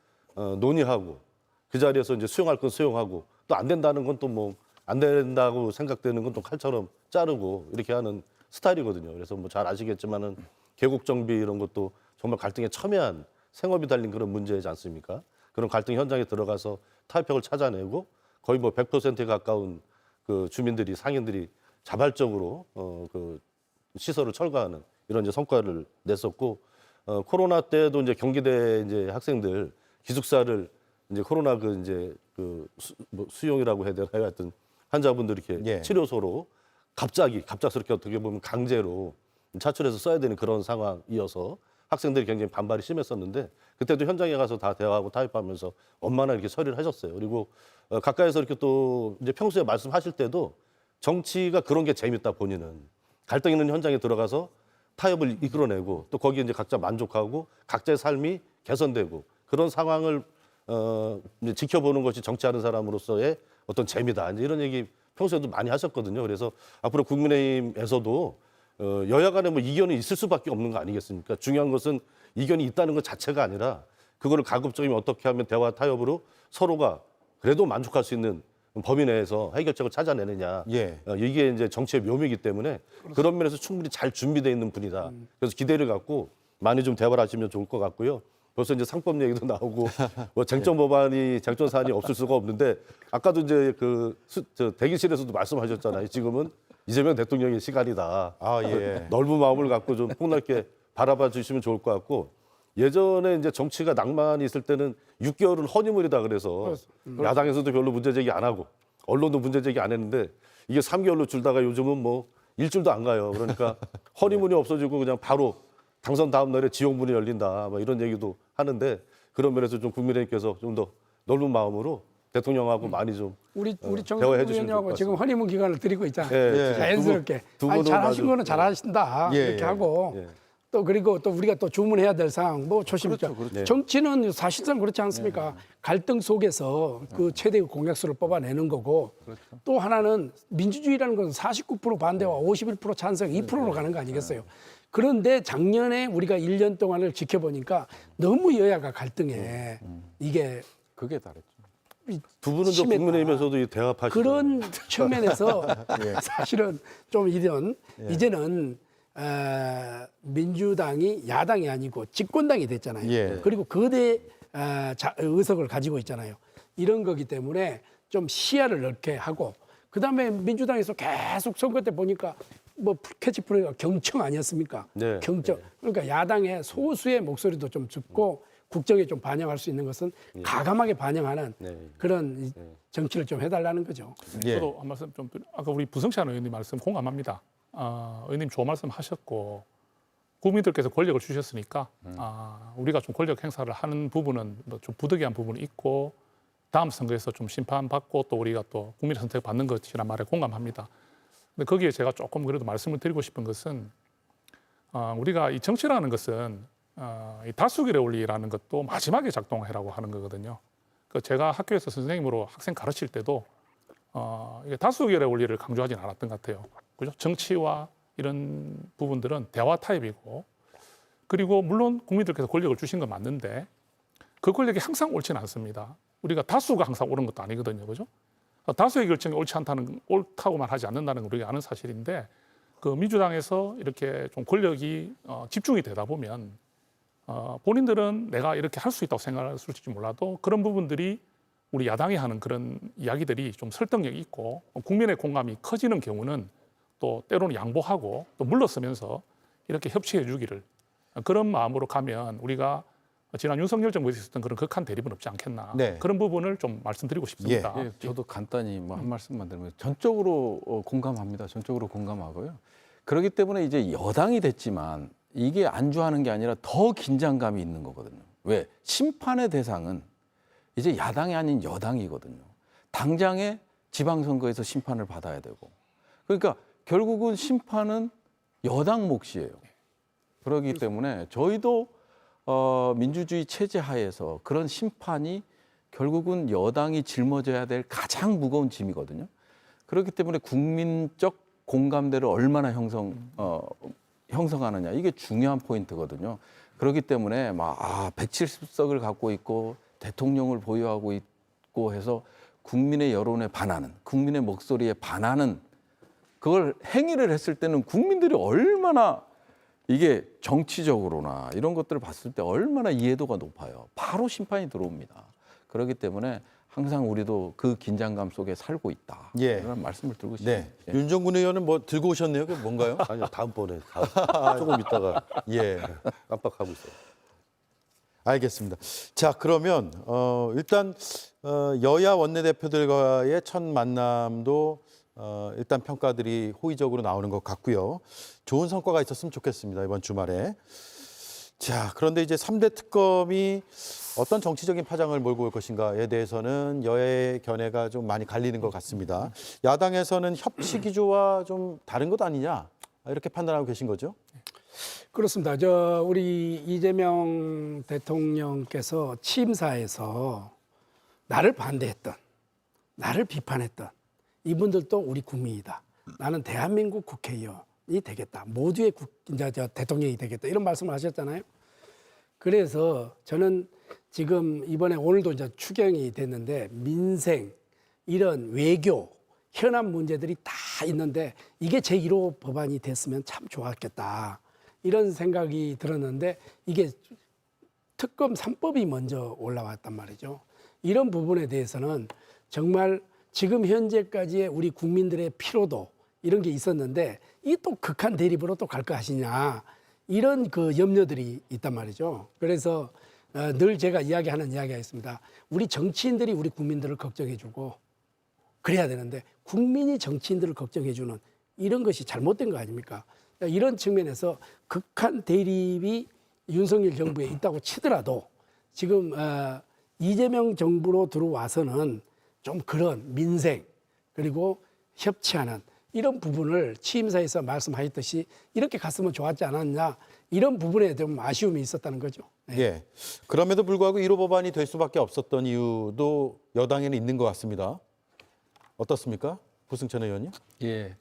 논의하고 그 자리에서 이제 수용할 건 수용하고 또 안 된다는 건 또 뭐 안 된다고 생각되는 건 또 칼처럼 자르고 이렇게 하는 스타일이거든요. 그래서 뭐 잘 아시겠지만은 계곡 정비 이런 것도 정말 갈등에 첨예한 생업이 달린 그런 문제이지 않습니까? 그런 갈등 현장에 들어가서 타협책을 찾아내고 거의 뭐 100%에 가까운 그 주민들이 상인들이 자발적으로 그 시설을 철거하는 이런 이제 성과를 냈었고 코로나 때도 이제 경기대 이제 학생들 기숙사를 이제 코로나 그 이제 그 수용이라고 해야 되나 하여튼 환자분들이 이렇게 예. 치료소로 갑작스럽게 어떻게 보면 강제로 차출해서 써야 되는 그런 상황이어서 학생들이 굉장히 반발이 심했었는데 그때도 현장에 가서 다 대화하고 타협하면서 얼마나 이렇게 처리를 하셨어요. 그리고 가까이서 이렇게 또 이제 평소에 말씀하실 때도 정치가 그런 게 재밌다 본인은 갈등 있는 현장에 들어가서 타협을 이끌어내고 또 거기에 이제 각자 만족하고 각자의 삶이 개선되고 그런 상황을 이제 지켜보는 것이 정치하는 사람으로서의 어떤 재미다. 이제 이런 얘기 평소에도 많이 하셨거든요. 그래서 앞으로 국민의힘에서도 여야 간에 뭐 이견이 있을 수밖에 없는 거 아니겠습니까? 중요한 것은 이견이 있다는 것 자체가 아니라 그거를 가급적이면 어떻게 하면 대화 타협으로 서로가 그래도 만족할 수 있는 범위 내에서 해결책을 찾아내느냐. 예. 이게 이제 정치의 묘미이기 때문에 그런 면에서 충분히 잘 준비되어 있는 분이다. 그래서 기대를 갖고 많이 좀 대화를 하시면 좋을 것 같고요. 벌써 이제 상법 얘기도 나오고 뭐 쟁점 법안이 쟁점 사안이 없을 수가 없는데 아까도 이제 저 대기실에서도 말씀하셨잖아요. 지금은 이재명 대통령의 시간이다. 아, 예. 넓은 마음을 갖고 좀 폭넓게 바라봐 주시면 좋을 것 같고 예전에 이제 정치가 낭만이 있을 때는 6개월은 허니문이다 그래서 야당에서도 별로 문제 제기 안 하고 언론도 문제 제기 안 했는데 이게 3개월로 줄다가 요즘은 뭐 일주일도 안 가요. 그러니까 허니문이 없어지고 그냥 바로 당선 다음 날에 지옥문이 열린다. 뭐 이런 얘기도 하는데 그런 면에서 좀 국민의힘께서 좀 더 넓은 마음으로 대통령하고 많이 좀 우리 대화해 정세균 주시면 좋을 의원님하고 것 지금 허니문 기간을 드리고 있잖아요. 예, 자연스럽게. 두 아니, 분은 잘하신 아주- 거는 잘하신다. 예, 이렇게 예. 하고 예. 또 그리고 또 우리가 또 주문해야 될 사항 뭐 조심스럽게. 그렇죠. 정치는 사실상 그렇지 않습니까? 갈등 속에서 그 최대의 공약수를 뽑아내는 거고 또 하나는 민주주의라는 것은 49% 반대와 51% 찬성, 2%로 가는 거 아니겠어요? 그런데 작년에 우리가 1년 동안을 지켜보니까 너무 여야가 갈등해. 이게 그게 다르죠. 두 분은 좀 심했다. 국민의힘에서도 이 대화하시죠. 그런 측면에서 사실은 좀 이제는 민주당이 야당이 아니고 집권당이 됐잖아요. 예. 그리고 거대 의석을 가지고 있잖아요. 이런 거기 때문에 좀 시야를 넓게 하고 그다음에 민주당에서 계속 선거 때 보니까 뭐 캐치프레이가 경청 아니었습니까? 네. 경청. 그러니까 야당의 소수의 목소리도 좀 듣고 국정에 좀 반영할 수 있는 것은 가감하게 반영하는 네. 그런 정치를 좀 해달라는 거죠. 예. 저도 한 말씀 좀 아까 우리 부성찬 의원님 말씀 공감합니다. 의원님 좋은 말씀 하셨고 국민들께서 권력을 주셨으니까 우리가 좀 권력 행사를 하는 부분은 뭐 좀 부득이한 부분이 있고 다음 선거에서 좀 심판받고 또 우리가 또 국민의 선택을 받는 것이란 말에 공감합니다. 근데 거기에 제가 조금 그래도 말씀을 드리고 싶은 것은 우리가 이 정치라는 것은 이 다수결의 원리라는 것도 마지막에 작동해라고 하는 거거든요. 그 제가 학교에서 선생님으로 학생 가르칠 때도 이게 다수결의 원리를 강조하지는 않았던 것 같아요. 그죠? 정치와 이런 부분들은 대화 타입이고 그리고 물론 국민들께서 권력을 주신 건 맞는데 그 권력이 항상 옳지는 않습니다. 우리가 다수가 항상 옳은 것도 아니거든요. 그죠? 다수의 결정이 옳다고만 하지 않는다는 건 우리가 아는 사실인데 그 민주당에서 이렇게 좀 권력이 집중이 되다 보면 본인들은 내가 이렇게 할 수 있다고 생각했을지 몰라도 그런 부분들이 우리 야당이 하는 그런 이야기들이 좀 설득력이 있고 국민의 공감이 커지는 경우는 또 때로는 양보하고 또 물러서면서 이렇게 협치해 주기를 그런 마음으로 가면 우리가 지난 윤석열 정부에서 있었던 그런 극한 대립은 없지 않겠나 네. 그런 부분을 좀 말씀드리고 싶습니다. 예, 저도 간단히 뭐 한 말씀만 드리면 전적으로 공감합니다. 전적으로 공감하고요. 그렇기 때문에 이제 여당이 됐지만 이게 안주하는 게 아니라 더 긴장감이 있는 거거든요. 왜? 심판의 대상은 이제 야당이 아닌 여당이거든요. 당장에 지방선거에서 심판을 받아야 되고. 그러니까 결국은 심판은 여당 몫이에요. 그렇기 때문에 저희도 민주주의 체제 하에서 그런 심판이 결국은 여당이 짊어져야 될 가장 무거운 짐이거든요. 그렇기 때문에 국민적 공감대를 얼마나 형성하느냐 이게 중요한 포인트거든요. 그렇기 때문에 170석을 갖고 있고 대통령을 보유하고 있고 해서 국민의 여론에 반하는 국민의 목소리에 반하는 그걸 행위를 했을 때는 국민들이 얼마나 이게 정치적으로나 이런 것들을 봤을 때 얼마나 이해도가 높아요. 바로 심판이 들어옵니다. 그렇기 때문에 항상 우리도 그 긴장감 속에 살고 있다. 예. 그런 말씀을 드리고 싶습니다. 네. 윤정군 의원은 뭐 들고 오셨네요. 그게 뭔가요? 아니요, 다음번에 조금 있다가 예. 깜빡하고 있어요. 알겠습니다. 자, 그러면 일단 여야 원내대표들과의 첫 만남도 일단 평가들이 호의적으로 나오는 것 같고요. 좋은 성과가 있었으면 좋겠습니다. 이번 주말에. 자, 그런데 이제 3대 특검이 어떤 정치적인 파장을 몰고 올 것인가에 대해서는 여야의 견해가 좀 많이 갈리는 것 같습니다. 야당에서는 협치 기조와 좀 다른 것 아니냐 이렇게 판단하고 계신 거죠? 그렇습니다. 우리 이재명 대통령께서 취임사에서 나를 반대했던, 나를 비판했던 이분들도 우리 국민이다. 나는 대한민국 국회의원이 되겠다. 모두의 대통령이 되겠다. 이런 말씀을 하셨잖아요. 그래서 저는 지금 이번에 오늘도 이제 추경이 됐는데 민생, 이런 외교, 현안 문제들이 다 있는데 이게 제1호 법안이 됐으면 참 좋았겠다. 이런 생각이 들었는데 이게 특검 3법이 먼저 올라왔단 말이죠. 이런 부분에 대해서는 정말 지금 현재까지의 우리 국민들의 피로도 이런 게 있었는데 이 또 극한 대립으로 또 갈 거 하시냐 이런 그 염려들이 있단 말이죠. 그래서 늘 제가 이야기하는 이야기가 있습니다. 우리 정치인들이 우리 국민들을 걱정해주고 그래야 되는데 국민이 정치인들을 걱정해주는 이런 것이 잘못된 거 아닙니까? 이런 측면에서 극한 대립이 윤석열 정부에 있다고 치더라도 지금 이재명 정부로 들어와서는 좀 그런 민생 그리고 협치하는 이런 부분을 취임사에서 말씀하셨듯이 이렇게 갔으면 좋았지 않았냐 이런 부분에 좀 아쉬움이 있었다는 거죠. 네. 예. 그럼에도 불구하고 1호 법안이 될 수밖에 없었던 이유도 여당에는 있는 것 같습니다. 어떻습니까? 부승천 의원님? 예.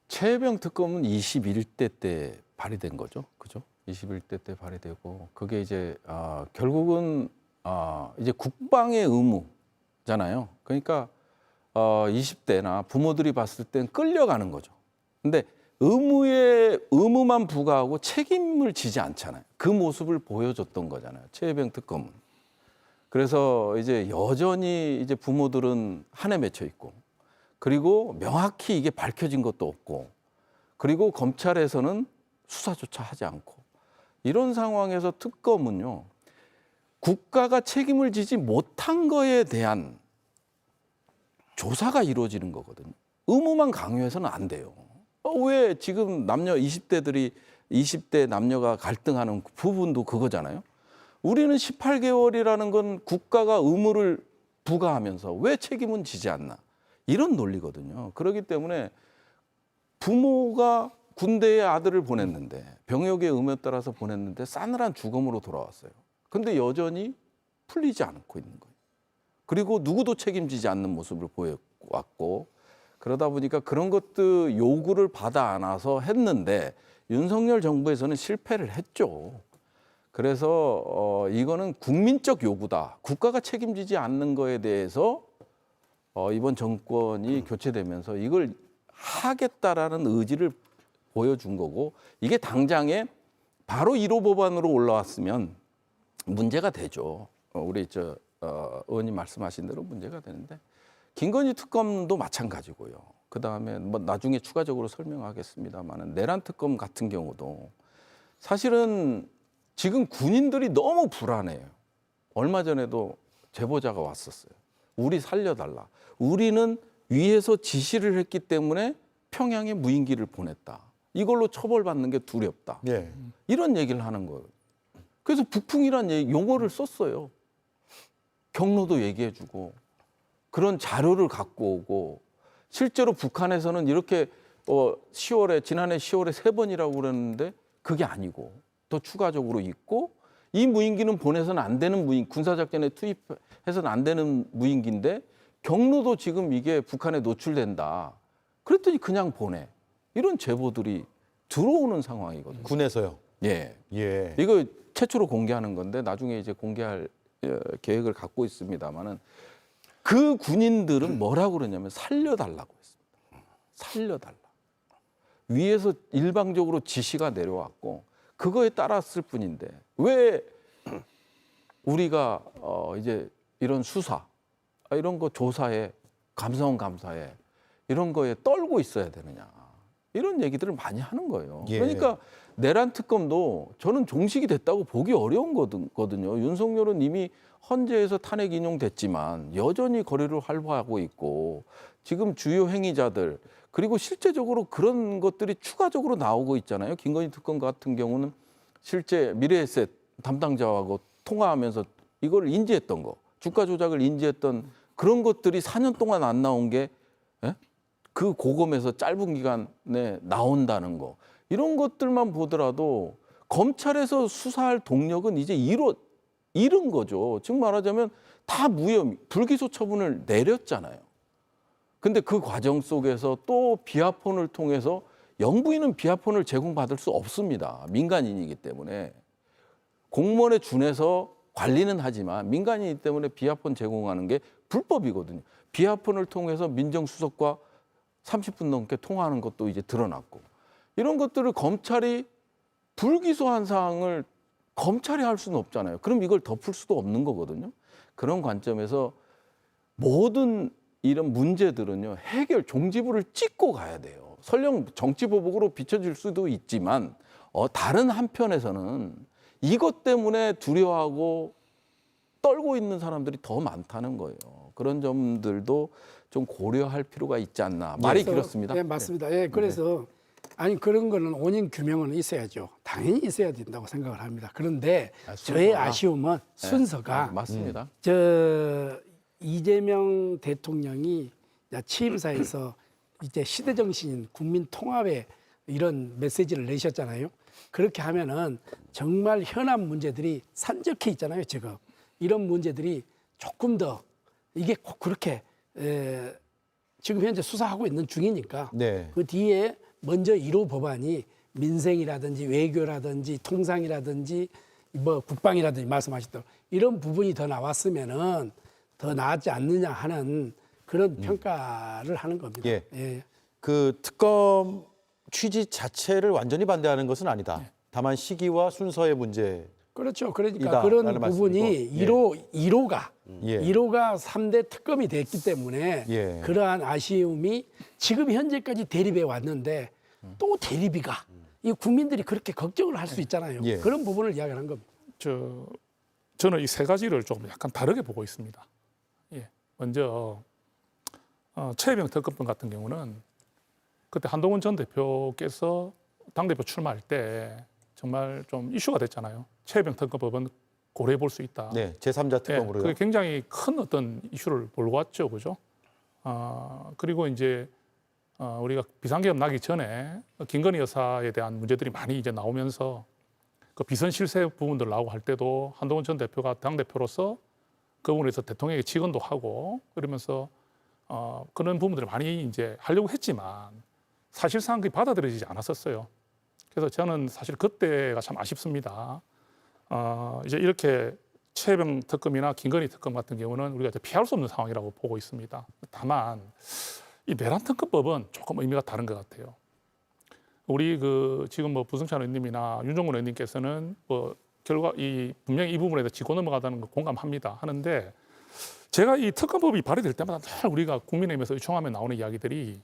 최혜병 특검은 21대 때 발의된 거죠. 그죠? 21대 때 발의되고 그게 이제 결국은 이제 국방의 의무잖아요. 그러니까 20대나 부모들이 봤을 땐 끌려가는 거죠. 근데 의무만 부과하고 책임을 지지 않잖아요. 그 모습을 보여줬던 거잖아요. 최혜병 특검은. 그래서 이제 여전히 이제 부모들은 한에 맺혀 있고 그리고 명확히 이게 밝혀진 것도 없고 그리고 검찰에서는 수사조차 하지 않고 이런 상황에서 특검은요. 국가가 책임을 지지 못한 거에 대한 조사가 이루어지는 거거든요. 의무만 강요해서는 안 돼요. 왜 지금 20대 남녀가 갈등하는 부분도 그거잖아요. 우리는 18개월이라는 건 국가가 의무를 부과하면서 왜 책임은 지지 않나. 이런 논리거든요. 그렇기 때문에 부모가 군대에 아들을 보냈는데 병역의 의무에 따라서 보냈는데 싸늘한 죽음으로 돌아왔어요. 근데 여전히 풀리지 않고 있는 거예요. 그리고 누구도 책임지지 않는 모습을 보여왔고 그러다 보니까 그런 것들 요구를 받아 안아서 했는데 윤석열 정부에서는 실패를 했죠. 그래서 이거는 국민적 요구다. 국가가 책임지지 않는 거에 대해서 이번 정권이 교체되면서 이걸 하겠다라는 의지를 보여준 거고 이게 당장에 바로 1호 법안으로 올라왔으면 문제가 되죠. 우리 의원님 말씀하신 대로 문제가 되는데 김건희 특검도 마찬가지고요. 그다음에 뭐 나중에 추가적으로 설명하겠습니다만은 내란 특검 같은 경우도 사실은 지금 군인들이 너무 불안해요. 얼마 전에도 제보자가 왔었어요. 우리 살려달라. 우리는 위에서 지시를 했기 때문에 평양에 무인기를 보냈다. 이걸로 처벌받는 게 두렵다. 예. 이런 얘기를 하는 거예요. 그래서 북풍이란 용어를 썼어요. 경로도 얘기해주고 그런 자료를 갖고 오고 실제로 북한에서는 이렇게 지난해 10월에 3번이라고 그랬는데 그게 아니고 더 추가적으로 있고 이 무인기는 보내서는 안 되는 군사작전에 투입해서는 안 되는 무인기인데 경로도 지금 이게 북한에 노출된다. 그랬더니 그냥 보내. 이런 제보들이 들어오는 상황이거든요. 군에서요. 예. 예. 이거 최초로 공개하는 건데 나중에 이제 공개할 계획을 갖고 있습니다만은 그 군인들은 뭐라고 그러냐면 살려달라고 했습니다. 살려달라. 위에서 일방적으로 지시가 내려왔고 그거에 따랐을 뿐인데 왜 우리가 이제 이런 수사, 이런 거 조사에 감사에 이런 거에 떨고 있어야 되느냐. 이런 얘기들을 많이 하는 거예요. 예. 그러니까 내란 특검도 저는 종식이 됐다고 보기 어려운 거거든요. 윤석열은 이미 헌재에서 탄핵 인용됐지만 여전히 거리를 활보하고 있고 지금 주요 행위자들 그리고 실제적으로 그런 것들이 추가적으로 나오고 있잖아요. 김건희 특검 같은 경우는 실제 미래에셋 담당자하고 통화하면서 이걸 인지했던 거, 주가 조작을 인지했던 그런 것들이 4년 동안 안 나온 게 그 고검에서 짧은 기간에 나온다는 거. 이런 것들만 보더라도 검찰에서 수사할 동력은 이제 잃은 거죠. 즉 말하자면 다 무혐의, 불기소 처분을 내렸잖아요. 근데 그 과정 속에서 또 비아폰을 통해서 영부인은 비아폰을 제공받을 수 없습니다. 민간인이기 때문에. 공무원에 준해서 관리는 하지만 민간인이기 때문에 비아폰 제공하는 게 불법이거든요. 비아폰을 통해서 민정수석과 30분 넘게 통화하는 것도 이제 드러났고, 이런 것들을 검찰이 불기소한 사항을 검찰이 할 수는 없잖아요. 그럼 이걸 덮을 수도 없는 거거든요. 그런 관점에서 모든 이런 문제들은요, 해결 종지부를 찍고 가야 돼요. 설령 정치보복으로 비춰질 수도 있지만 다른 한편에서는 이것 때문에 두려워하고 떨고 있는 사람들이 더 많다는 거예요. 그런 점들도 좀 고려할 필요가 있지 않나. 말이 그래서, 길었습니다. 네, 맞습니다. 예, 그래서 아니 그런 거는 원인 규명은 있어야죠. 당연히 있어야 된다고 생각을 합니다. 그런데 저의 아쉬움은 순서가 맞습니다. 저 이재명 대통령이 취임사에서 이제 시대 정신인 국민 통합의 이런 메시지를 내셨잖아요. 그렇게 하면은 정말 현안 문제들이 산적해 있잖아요. 지금 이런 문제들이 조금 더 이게 꼭 그렇게 지금 현재 수사하고 있는 중이니까 네. 그 뒤에 먼저 1호 법안이 민생이라든지 외교라든지 통상이라든지 뭐 국방이라든지 말씀하셨던 이런 부분이 더 나왔으면은 더 나았지 않느냐 하는 그런 평가를 하는 겁니다. 예. 예. 그 특검 취지 자체를 완전히 반대하는 것은 아니다. 다만 시기와 순서의 문제. 그렇죠. 그러니까 이다, 그런 라는 부분이 말씀이고. 1호가 예. 1호가 3대 특검이 됐기 때문에 예. 그러한 아쉬움이 지금 현재까지 대립해 왔는데 또 대립이가 이 국민들이 그렇게 걱정을 할 수 있잖아요. 예. 그런 부분을 이야기하는 겁니다. 저는 이 세 가지를 조금 약간 다르게 보고 있습니다. 예. 먼저 최혜병 특검법 같은 경우는 그때 한동훈 전 대표께서 당대표 출마할 때 정말 좀 이슈가 됐잖아요. 최혜병 특검법은 고려해 볼 수 있다. 네, 제3자 특검으로요. 그게 굉장히 큰 어떤 이슈를 몰고 왔죠, 그죠? 그리고 이제 우리가 비상계엄 나기 전에 김건희 여사에 대한 문제들이 많이 이제 나오면서 그 비선 실세 부분들 나오고 할 때도 한동훈 전 대표가 당 대표로서 그 부분에서 대통령에게 직언도 하고 그러면서 그런 부분들을 많이 이제 하려고 했지만 사실상 그게 받아들여지지 않았었어요. 그래서 저는 사실 그때가 참 아쉽습니다. 이제 이렇게 최혜병 특검이나 김건희 특검 같은 경우는 우리가 이제 피할 수 없는 상황이라고 보고 있습니다. 다만 이 내란 특검법은 조금 의미가 다른 것 같아요. 우리 그 지금 뭐 부승찬 의원님이나 윤종근 의원님께서는 뭐 결과 분명히 이 부분에 대해서 짚고 넘어가다는 거 공감합니다. 하는데 제가 이 특검법이 발의될 때마다 늘 우리가 국민의힘에서 요청하면 나오는 이야기들이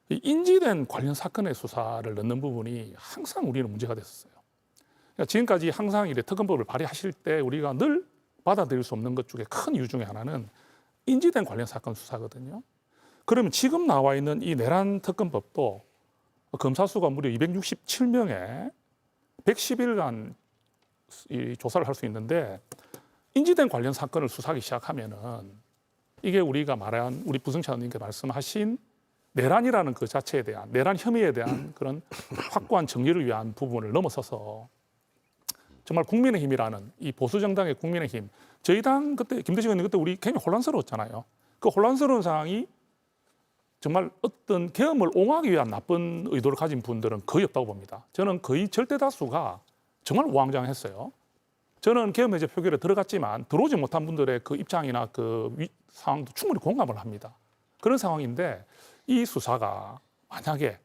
이 인지된 관련 사건의 수사를 넣는 부분이 항상 우리는 문제가 됐었어요. 그러니까 지금까지 항상 이래 특검법을 발의하실 때 우리가 늘 받아들일 수 없는 것 중에 큰 이유 중에 하나는 인지된 관련 사건 수사거든요. 그러면 지금 나와 있는 이 내란 특검법도 검사 수가 무려 267명에 110일간 이 조사를 할 수 있는데 인지된 관련 사건을 수사하기 시작하면은 이게 우리가 말한 우리 부승찬 의원님께 말씀하신 내란이라는 그 자체에 대한 내란 혐의에 대한 그런 확고한 정리를 위한 부분을 넘어서서 정말 국민의힘이라는 이 보수 정당의 국민의힘 저희 당 그때 김대중 의원님 그때 우리 굉장히 혼란스러웠잖아요. 그 혼란스러운 상황이 정말 어떤 계엄을 옹호하기 위한 나쁜 의도를 가진 분들은 거의 없다고 봅니다. 저는 거의 절대 다수가 정말 우왕좌왕했어요. 저는 계엄 해제 표결에 들어갔지만 들어오지 못한 분들의 그 입장이나 그 상황도 충분히 공감을 합니다. 그런 상황인데 이 수사가 만약에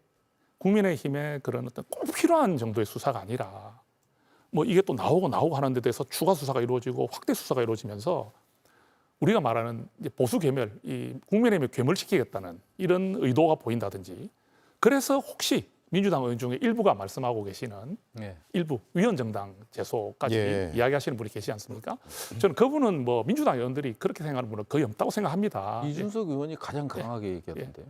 국민의힘의 그런 어떤 꼭 필요한 정도의 수사가 아니라 뭐 이게 또 나오고 하는 데 대해서 추가 수사가 이루어지고 확대 수사가 이루어지면서 우리가 말하는 이제 보수 괴멸, 이 국민의힘을 괴멸시키겠다는 이런 의도가 보인다든지 그래서 혹시 민주당 의원 중에 일부가 말씀하고 계시는 일부 위헌정당 제소까지 이야기하시는 분이 계시지 않습니까? 저는 그분은 뭐 민주당 의원들이 그렇게 생각하는 분은 거의 없다고 생각합니다. 이준석 의원이 가장 강하게 얘기하던데요.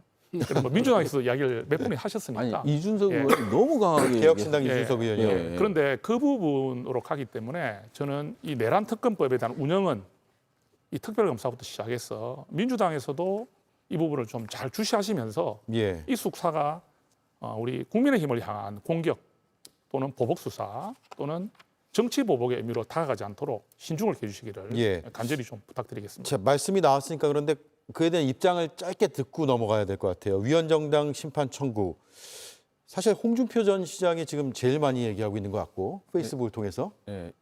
그럼 뭐 민주당에서 이야기를 몇 분이 아니 하셨으니까. 이준석 예. 의원이 너무 강하게 개혁신당 예. 이준석 의원이요. 예. 그런데 그 부분으로 가기 때문에 저는 이 내란 특검법에 대한 운영은 이 특별검사부터 시작해서 민주당에서도 이 부분을 좀 잘 주시하시면서 예. 이 수사가 우리 국민의힘을 향한 공격 또는 보복 수사 또는 정치 보복의 의미로 다가가지 않도록 신중을 해주시기를 예. 간절히 좀 부탁드리겠습니다. 자, 말씀이 나왔으니까 그런데 그에 대한 입장을 짧게 듣고 넘어가야 될 것 같아요. 위헌정당 심판 청구. 사실 홍준표 전 시장이 지금 제일 많이 얘기하고 있는 것 같고 페이스북을 통해서 예.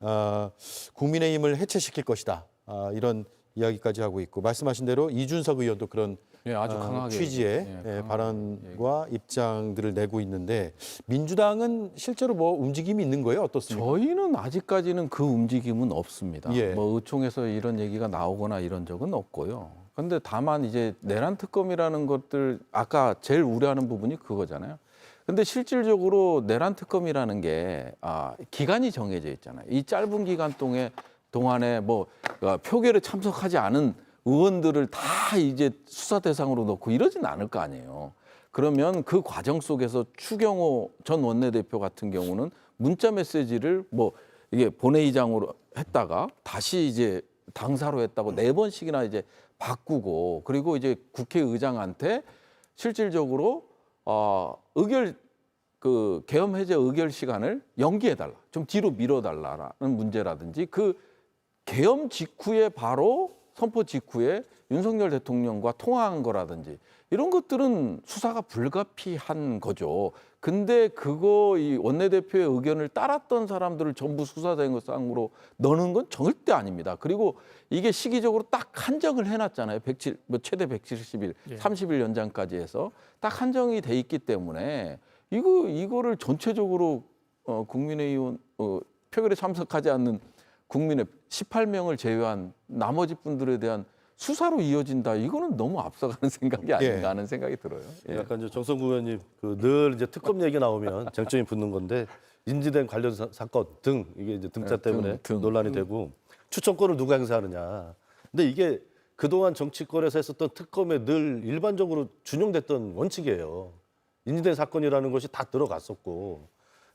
국민의힘을 해체시킬 것이다. 이런 이야기까지 하고 있고 말씀하신 대로 이준석 의원도 그런 예, 아주 강하게 취지의 강하게 발언과 입장들을 내고 있는데 민주당은 실제로 뭐 움직임이 있는 거예요? 어떻습니까? 저희는 아직까지는 그 움직임은 없습니다. 예. 뭐 의총에서 이런 얘기가 나오거나 이런 적은 없고요. 그런데 다만 이제 내란 특검이라는 것들 아까 제일 우려하는 부분이 그거잖아요. 근데 실질적으로 내란 특검이라는 게 기간이 정해져 있잖아요. 이 짧은 기간 동안에 뭐 표결에 참석하지 않은 의원들을 다 이제 수사 대상으로 놓고 이러진 않을 거 아니에요. 그러면 그 과정 속에서 추경호 전 원내대표 같은 경우는 문자 메시지를 뭐 이게 본회의장으로 했다가 다시 이제 당사로 했다고 4번씩이나 이제 바꾸고 그리고 이제 국회의장한테 실질적으로 의결 그 계엄 해제 의결 시간을 연기해달라, 좀 뒤로 밀어달라라는 문제라든지 그 계엄 직후에 바로 선포 직후에 윤석열 대통령과 통화한 거라든지 이런 것들은 수사가 불가피한 거죠. 근데 그거 이 원내대표의 의견을 따랐던 사람들을 전부 수사 대상으로 넣는 건 절대 아닙니다. 그리고 이게 시기적으로 딱 한정을 해놨잖아요. 최대 170일, 예. 30일 연장까지 해서 딱 한정이 돼 있기 때문에 이거를 전체적으로 국민의힘 표결에 참석하지 않는 국민의 18명을 제외한 나머지 분들에 대한 수사로 이어진다. 이거는 너무 앞서가는 생각이 아닌가 하는 생각이 들어요. 예. 약간 이제 정성구 의원님 늘 이제 특검 얘기 나오면 쟁점이 붙는 건데 인지된 관련 사건 등 이게 이제 등자 때문에 등. 논란이 되고 추천권을 누가 행사하느냐. 근데 이게 그동안 정치권에서 했었던 특검에 늘 일반적으로 준용됐던 원칙이에요. 인지된 사건이라는 것이 다 들어갔었고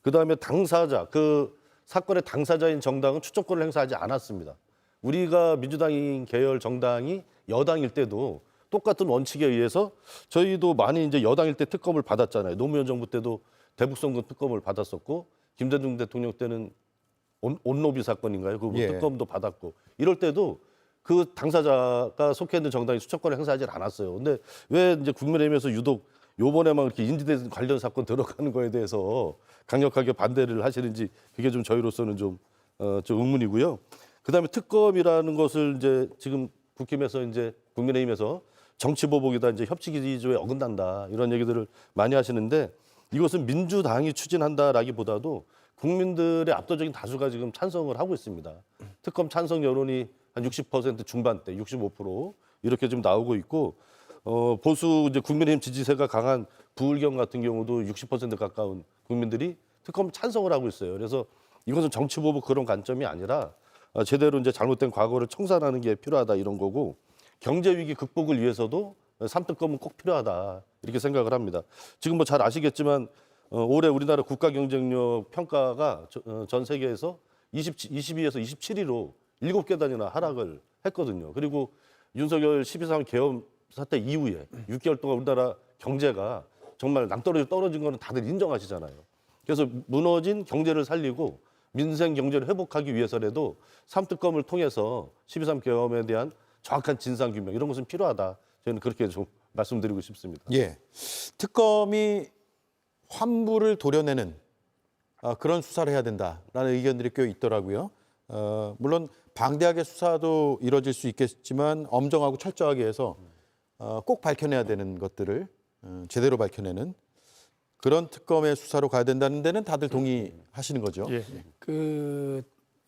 그다음에 당사자 그 사건의 당사자인 정당은 추천권을 행사하지 않았습니다. 우리가 민주당인 계열 정당이 여당일 때도 똑같은 원칙에 의해서 저희도 많이 이제 여당일 때 특검을 받았잖아요. 노무현 정부 때도 대북송금 특검을 받았었고 김대중 대통령 때는 온로비 사건인가요? 그 예. 특검도 받았고 이럴 때도 그 당사자가 속해 있는 정당이 추천권을 행사하지 않았어요. 근데 왜 이제 국민의힘에서 유독 요번에만 이렇게 인지된 관련 사건 들어가는 거에 대해서 강력하게 반대를 하시는지 그게 좀 저희로서는 좀 의문이고요. 그다음에 특검이라는 것을 이제 지금 국힘에서 이제 국민의힘에서 정치보복이다 이제 협치기조에 어긋난다 이런 얘기들을 많이 하시는데 이것은 민주당이 추진한다라기보다도 국민들의 압도적인 다수가 지금 찬성을 하고 있습니다. 특검 찬성 여론이 한 60% 중반대, 65% 이렇게 좀 나오고 있고 보수 이제 국민의힘 지지세가 강한 부울경 같은 경우도 60% 가까운 국민들이 특검 찬성을 하고 있어요. 그래서 이것은 정치보복 그런 관점이 아니라 제대로 이제 잘못된 과거를 청산하는 게 필요하다 이런 거고 경제 위기 극복을 위해서도 삼특검은 꼭 필요하다 이렇게 생각을 합니다. 지금 뭐 잘 아시겠지만 올해 우리나라 국가 경쟁력 평가가 전 세계에서 22에서 27위로 7계단이나 하락을 했거든요. 그리고 윤석열 12.3 계엄 사태 이후에 6개월 동안 우리나라 경제가 정말 낭떠러지 떨어진 거는 다들 인정하시잖아요. 그래서 무너진 경제를 살리고 민생 경제를 회복하기 위해서라도 삼특검을 통해서 12.3 계엄에 대한 정확한 진상 규명 이런 것은 필요하다. 저는 그렇게 좀 말씀드리고 싶습니다. 예, 특검이 환부를 도려내는 그런 수사를 해야 된다라는 의견들이 꽤 있더라고요. 물론 방대하게 수사도 이루어질 수 있겠지만 엄정하고 철저하게 해서 꼭 밝혀내야 되는 것들을 제대로 밝혀내는 그런 특검의 수사로 가야 된다는 데는 다들 동의하시는 거죠. 예.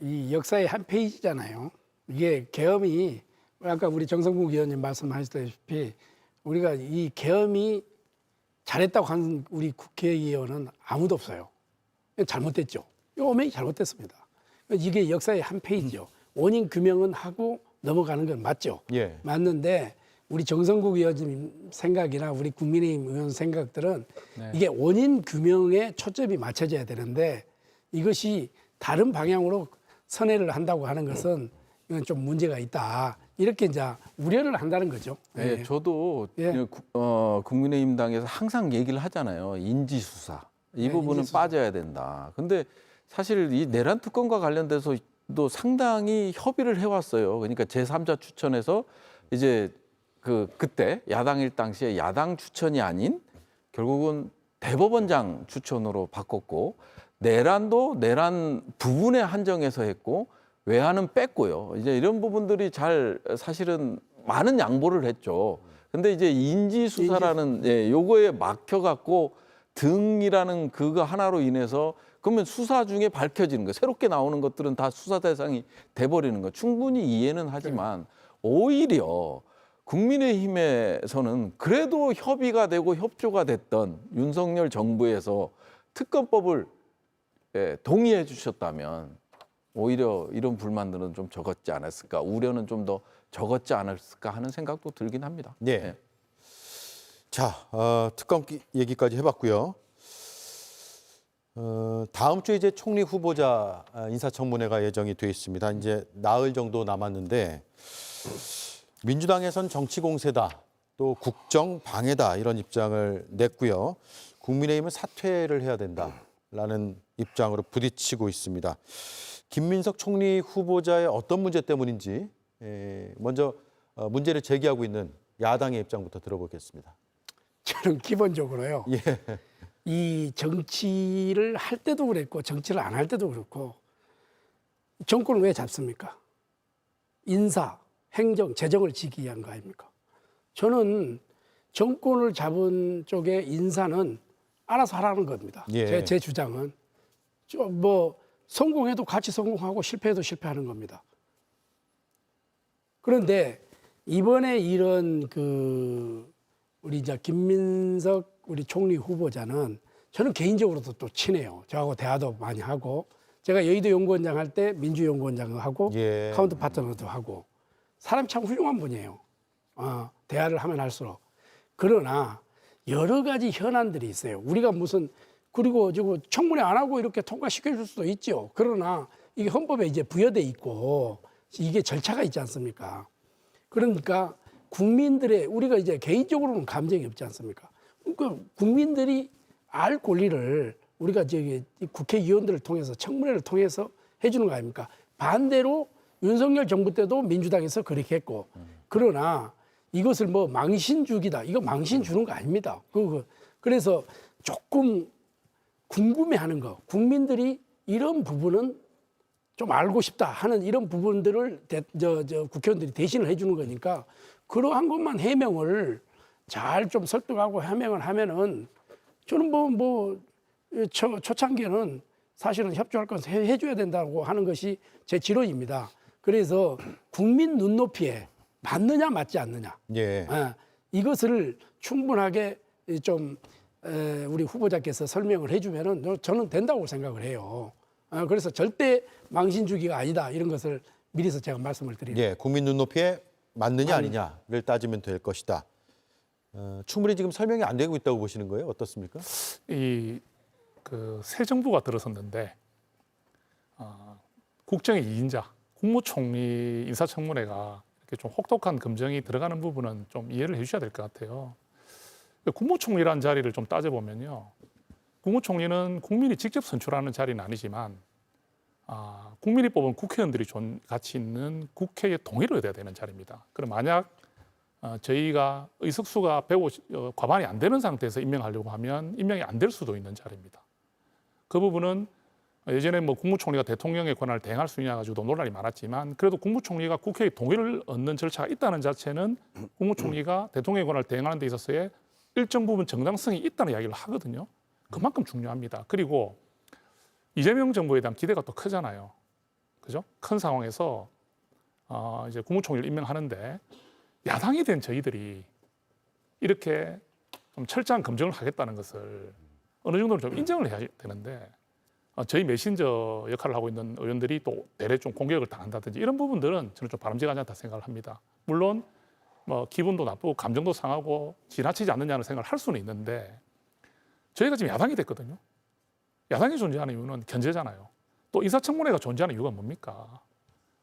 이 역사의 한 페이지잖아요. 이게 계엄이 아까 우리 정성국 의원님 말씀하셨다시피 우리가 이 계엄이 잘했다고 하는 우리 국회의원은 아무도 없어요. 잘못됐죠. 오명이 잘못됐습니다. 이게 역사의 한 페이지죠. 원인 규명은 하고 넘어가는 건 맞죠. 예. 맞는데 우리 정성국 의원님 생각이나 우리 국민의힘 의원 생각들은 네. 이게 원인 규명에 초점이 맞춰져야 되는데 이것이 다른 방향으로 선회를 한다고 하는 것은 이건 좀 문제가 있다. 이렇게 이제 우려를 한다는 거죠. 네, 예. 저도 예. 국민의힘 당에서 항상 얘기를 하잖아요. 인지수사. 이 네, 부분은 인지수사. 빠져야 된다. 근데 사실 이 내란 특검과 관련돼서도 상당히 협의를 해왔어요. 그러니까 제3자 추천에서 이제 그때 야당일 당시에 야당 추천이 아닌 결국은 대법원장 추천으로 바꿨고 내란도 내란 부분에 한정해서 했고 외환은 뺐고요. 이제 이런 부분들이 잘 사실은 많은 양보를 했죠. 근데 이제 인지수사라는 요거에 막혀갖고 등이라는 그거 하나로 인해서 그러면 수사 중에 밝혀지는 거 새롭게 나오는 것들은 다 수사 대상이 돼버리는 거 충분히 이해는 하지만 오히려 국민의힘에서는 그래도 협의가 되고 협조가 됐던 윤석열 정부에서 특검법을 동의해 주셨다면 오히려 이런 불만들은 좀 적었지 않았을까, 우려는 좀 더 적었지 않았을까 하는 생각도 들긴 합니다. 예. 자, 특검 얘기까지 해봤고요. 다음 주에 이제 총리 후보자 인사청문회가 예정이 돼 있습니다. 이제 나흘 정도 남았는데 민주당에선 정치 공세다, 또 국정 방해다 이런 입장을 냈고요. 국민의힘은 사퇴를 해야 된다라는 입장으로 부딪히고 있습니다. 김민석 총리 후보자의 어떤 문제 때문인지 먼저 문제를 제기하고 있는 야당의 입장부터 들어보겠습니다. 저는 기본적으로요. 예. 이 정치를 할 때도 그랬고 정치를 안 할 때도 그렇고 정권을 왜 잡습니까? 인사, 행정, 재정을 지키기 위한 거 아닙니까? 저는 정권을 잡은 쪽의 인사는 알아서 하라는 겁니다. 예. 제 주장은 뭐 성공해도 같이 성공하고 실패해도 실패하는 겁니다. 그런데 이번에 이런 우리 이제 김민석 우리 총리 후보자는 저는 개인적으로도 또 친해요. 저하고 대화도 많이 하고 제가 여의도 연구원장 할 때 민주연구원장을 하고 예. 카운터 파트너도 하고 사람 참 훌륭한 분이에요. 대화를 하면 할수록. 그러나 여러 가지 현안들이 있어요. 우리가 그리고 지금 청문회 안 하고 이렇게 통과시켜줄 수도 있죠. 그러나 이게 헌법에 이제 부여돼 있고 이게 절차가 있지 않습니까? 그러니까 우리가 이제 개인적으로는 감정이 없지 않습니까? 그러니까 국민들이 알 권리를 우리가 국회의원들을 통해서 청문회를 통해서 해주는 거 아닙니까? 반대로 윤석열 정부 때도 민주당에서 그렇게 했고 그러나 이것을 뭐 망신주기다. 이거 망신 주는 거 아닙니다. 그래서 조금 궁금해하는 거. 국민들이 이런 부분은 좀 알고 싶다 하는 이런 부분들을 국회의원들이 대신을 해주는 거니까 그러한 것만 해명을 잘 좀 설득하고 해명을 하면은 저는 초창기에는 사실은 협조할 건 해줘야 된다고 하는 것이 제 지론입니다. 그래서 국민 눈높이에 맞느냐 맞지 않느냐. 예. 이것을 충분하게 좀 우리 후보자께서 설명을 해주면은 저는 된다고 생각을 해요. 그래서 절대 망신 주기가 아니다 이런 것을 미리서 제가 말씀을 드립니다. 예, 국민 눈높이에 맞느냐 아니냐를 따지면 될 것이다. 충분히 지금 설명이 안 되고 있다고 보시는 거예요? 어떻습니까? 새 정부가 들어섰는데 국정의 2인자 국무총리 인사청문회가 이렇게 좀 혹독한 검증이 들어가는 부분은 좀 이해를 해주셔야 될 것 같아요. 국무총리라는 자리를 좀 따져보면요. 국무총리는 국민이 직접 선출하는 자리는 아니지만 국민이 뽑은 국회의원들이 같이 있는 국회의 동의를 얻어야 되는 자리입니다. 그럼 만약 저희가 의석수가 150 과반이 안 되는 상태에서 임명하려고 하면 임명이 안 될 수도 있는 자리입니다. 그 부분은 예전에 국무총리가 대통령의 권한을 대행할 수 있냐 가지고도 논란이 많았지만 그래도 국무총리가 국회의 동의를 얻는 절차가 있다는 자체는 국무총리가 대통령의 권한을 대행하는 데 있어서의 일정 부분 정당성이 있다는 이야기를 하거든요. 그만큼 중요합니다. 그리고 이재명 정부에 대한 기대가 또 크잖아요. 그죠? 큰 상황에서 이제 국무총리를 임명하는데 야당이 된 저희들이 이렇게 좀 철저한 검증을 하겠다는 것을 어느 정도는 좀 인정을 해야 되는데 저희 메신저 역할을 하고 있는 의원들이 또 대래 좀 공격을 당한다든지 이런 부분들은 저는 좀 바람직하지 않다 생각을 합니다. 물론 뭐 기분도 나쁘고 감정도 상하고 지나치지 않느냐는 생각을 할 수는 있는데 저희가 지금 야당이 됐거든요. 야당이 존재하는 이유는 견제잖아요. 또 인사청문회가 존재하는 이유가 뭡니까?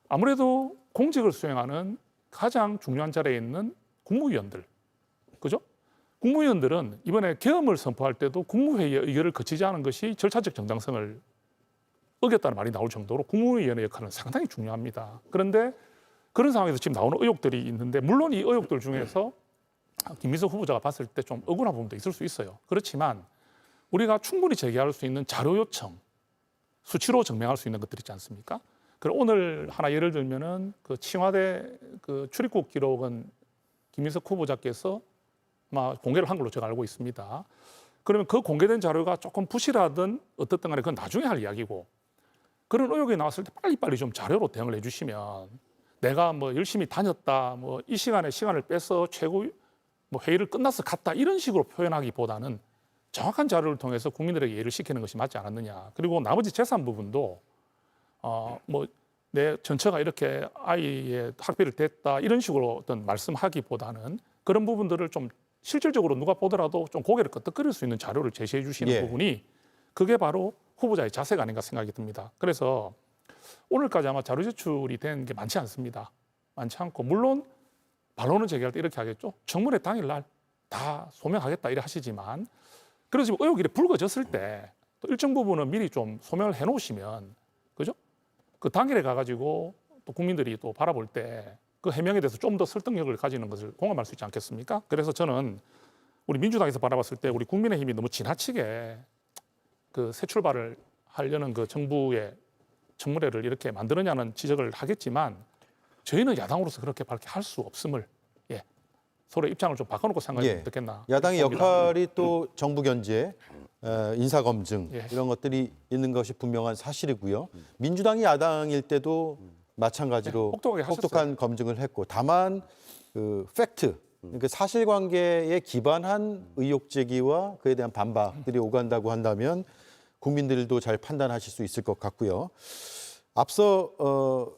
아무래도 공직을 수행하는 가장 중요한 자리에 있는 국무위원들, 그죠? 국무위원들은 이번에 계엄을 선포할 때도 국무회의의 의결을 거치지 않은 것이 절차적 정당성을 어겼다는 말이 나올 정도로 국무위원의 역할은 상당히 중요합니다. 그런데 그런 상황에서 지금 나오는 의혹들이 있는데 물론 이 의혹들 중에서 김민석 후보자가 봤을 때 좀 억울한 부분도 있을 수 있어요. 그렇지만 우리가 충분히 제기할 수 있는 자료 요청, 수치로 증명할 수 있는 것들 있지 않습니까? 그럼 오늘 하나 예를 들면은 그 청와대 그 출입국 기록은 김민석 후보자께서 아마 공개를 한 걸로 제가 알고 있습니다. 그러면 그 공개된 자료가 조금 부실하든 어떻든 간에 그건 나중에 할 이야기고 그런 의혹이 나왔을 때 빨리빨리 좀 자료로 대응을 해주시면 내가 뭐 열심히 다녔다, 뭐 이 시간에 시간을 빼서 최고 뭐 회의를 끝나서 갔다 이런 식으로 표현하기보다는 정확한 자료를 통해서 국민들에게 이해를 시키는 것이 맞지 않았느냐. 그리고 나머지 재산 부분도 뭐 내 전처가 이렇게 아이의 학비를 댔다 이런 식으로 어떤 말씀하기보다는 그런 부분들을 좀 실질적으로 누가 보더라도 좀 고개를 끄덕거릴 수 있는 자료를 제시해 주시는 예. 부분이 그게 바로 후보자의 자세가 아닌가 생각이 듭니다. 그래서 오늘까지 아마 자료 제출이 된 게 많지 않습니다. 많지 않고 물론 반론을 제기할 때 이렇게 하겠죠. 청문회 당일날 다 소명하겠다 이래 하시지만 그래서 지금 의혹이 불거졌을 때 또 일정 부분은 미리 좀 소명을 해놓으시면 그죠? 그 당일에 가가지고 또 국민들이 또 바라볼 때 그 해명에 대해서 좀 더 설득력을 가지는 것을 공감할 수 있지 않겠습니까? 그래서 저는 우리 민주당에서 바라봤을 때 우리 국민의힘이 너무 지나치게 그 새 출발을 하려는 그 정부의 청문회를 이렇게 만드느냐는 지적을 하겠지만 저희는 야당으로서 그렇게 밝게 할 수 없음을 서로 입장을 좀 바꿔놓고 생각하면 어떻겠나. 야당의 봅니다. 역할이 또 정부 견제, 인사 검증 예. 이런 것들이 있는 것이 분명한 사실이고요. 민주당이 야당일 때도 마찬가지로 혹독하게 하셨어요. 혹독한 검증을 했고 다만 그 팩트, 그러니까 사실관계에 기반한 의혹 제기와 그에 대한 반박들이 오간다고 한다면 국민들도 잘 판단하실 수 있을 것 같고요. 앞서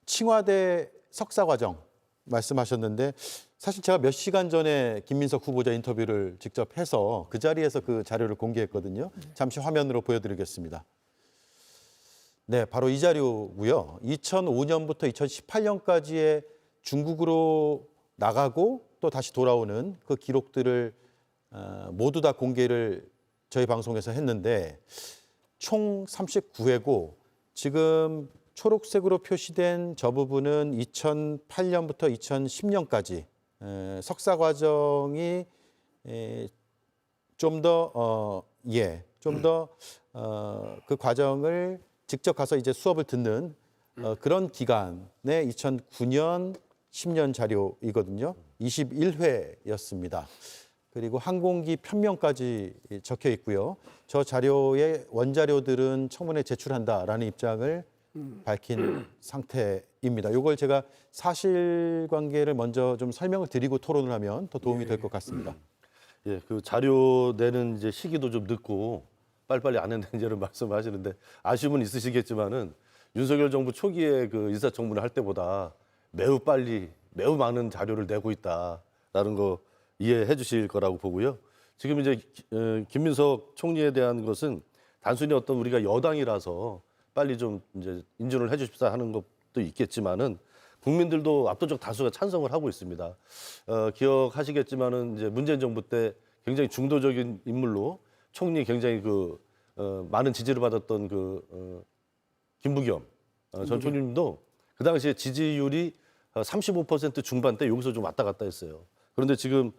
칭화대 석사 과정 말씀하셨는데 사실 제가 몇 시간 전에 김민석 후보자 인터뷰를 직접 해서 그 자리에서 그 자료를 공개했거든요. 잠시 화면으로 보여드리겠습니다. 네, 바로 이 자료고요. 2005년부터 2018년까지의 중국으로 나가고 또 다시 돌아오는 그 기록들을 모두 다 공개를 저희 방송에서 했는데 총 39회고 지금 초록색으로 표시된 저 부분은 2008년부터 2010년까지 석사 과정이 좀 더 그 과정을 직접 가서 이제 수업을 듣는 그런 기간의 2009년, 10년 자료이거든요. 21회였습니다. 그리고 항공기 편명까지 적혀 있고요. 저 자료의 원자료들은 청문회에 제출한다라는 입장을 밝힌 상태입니다. 이걸 제가 사실관계를 먼저 좀 설명을 드리고 토론을 하면 더 도움이 될 것 같습니다. 예, 그 자료 내는 이제 시기도 좀 늦고 빨리빨리 안 했는지를 말씀하시는데 아쉬움은 있으시겠지만은 윤석열 정부 초기에 그 인사청문회 할 때보다 매우 빨리 매우 많은 자료를 내고 있다라는 거 이해해 주실 거라고 보고요. 지금 이제 김민석 총리에 대한 것은 단순히 어떤 우리가 여당이라서 빨리 좀 이제 인준을 해 주십사 하는 것도 있겠지만은 국민들도 압도적 다수가 찬성을 하고 있습니다. 기억하시겠지만은 이제 문재인 정부 때 굉장히 중도적인 인물로 총리 굉장히 많은 지지를 받았던 김부겸 전 총리님도 그 당시에 지지율이 35% 중반대 여기서 좀 왔다 갔다 했어요. 그런데 지금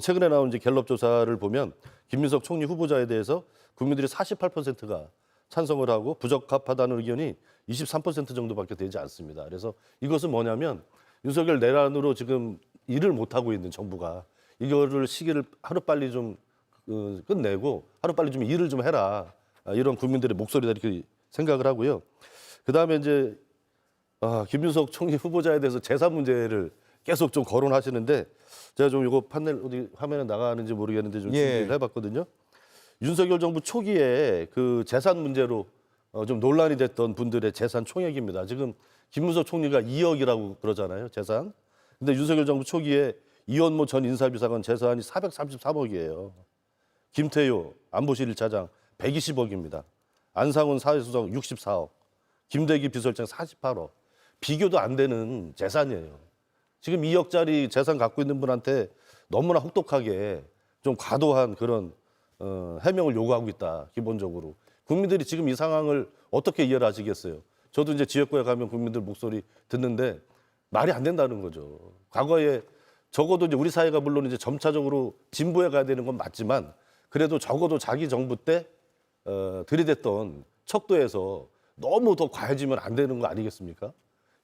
최근에 나온 이제 갤럽 조사를 보면 김민석 총리 후보자에 대해서 국민들이 48%가 찬성을 하고 부적합하다는 의견이 23% 정도밖에 되지 않습니다. 그래서 이것은 뭐냐면 윤석열 내란으로 지금 일을 못 하고 있는 정부가 이거를 시기를 하루빨리 좀 끝내고 하루빨리 좀 일을 좀 해라. 이런 국민들의 목소리다 이렇게 생각을 하고요. 그다음에 이제 김윤석 총리 후보자에 대해서 재산 문제를 계속 좀 거론하시는데 제가 좀 이거 판넬 어디 화면에 나가는지 모르겠는데 좀 준비를 해봤거든요. 윤석열 정부 초기에 그 재산 문제로 좀 논란이 됐던 분들의 재산 총액입니다. 지금 김문석 총리가 2억이라고 그러잖아요, 재산. 근데 윤석열 정부 초기에 이원모 전 인사비서관 재산이 433억이에요. 김태효 안보실 1차장 120억입니다. 안상훈 사회수석 64억. 김대기 비서실장 48억. 비교도 안 되는 재산이에요. 지금 2억짜리 재산 갖고 있는 분한테 너무나 혹독하게 좀 과도한 그런 해명을 요구하고 있다. 기본적으로. 국민들이 지금 이 상황을 어떻게 이해를 하시겠어요? 저도 이제 지역구에 가면 국민들 목소리 듣는데 말이 안 된다는 거죠. 과거에 적어도 이제 우리 사회가 물론 이제 점차적으로 진보해 가야 되는 건 맞지만 그래도 적어도 자기 정부 때 들이댔던 척도에서 너무 더 과해지면 안 되는 거 아니겠습니까?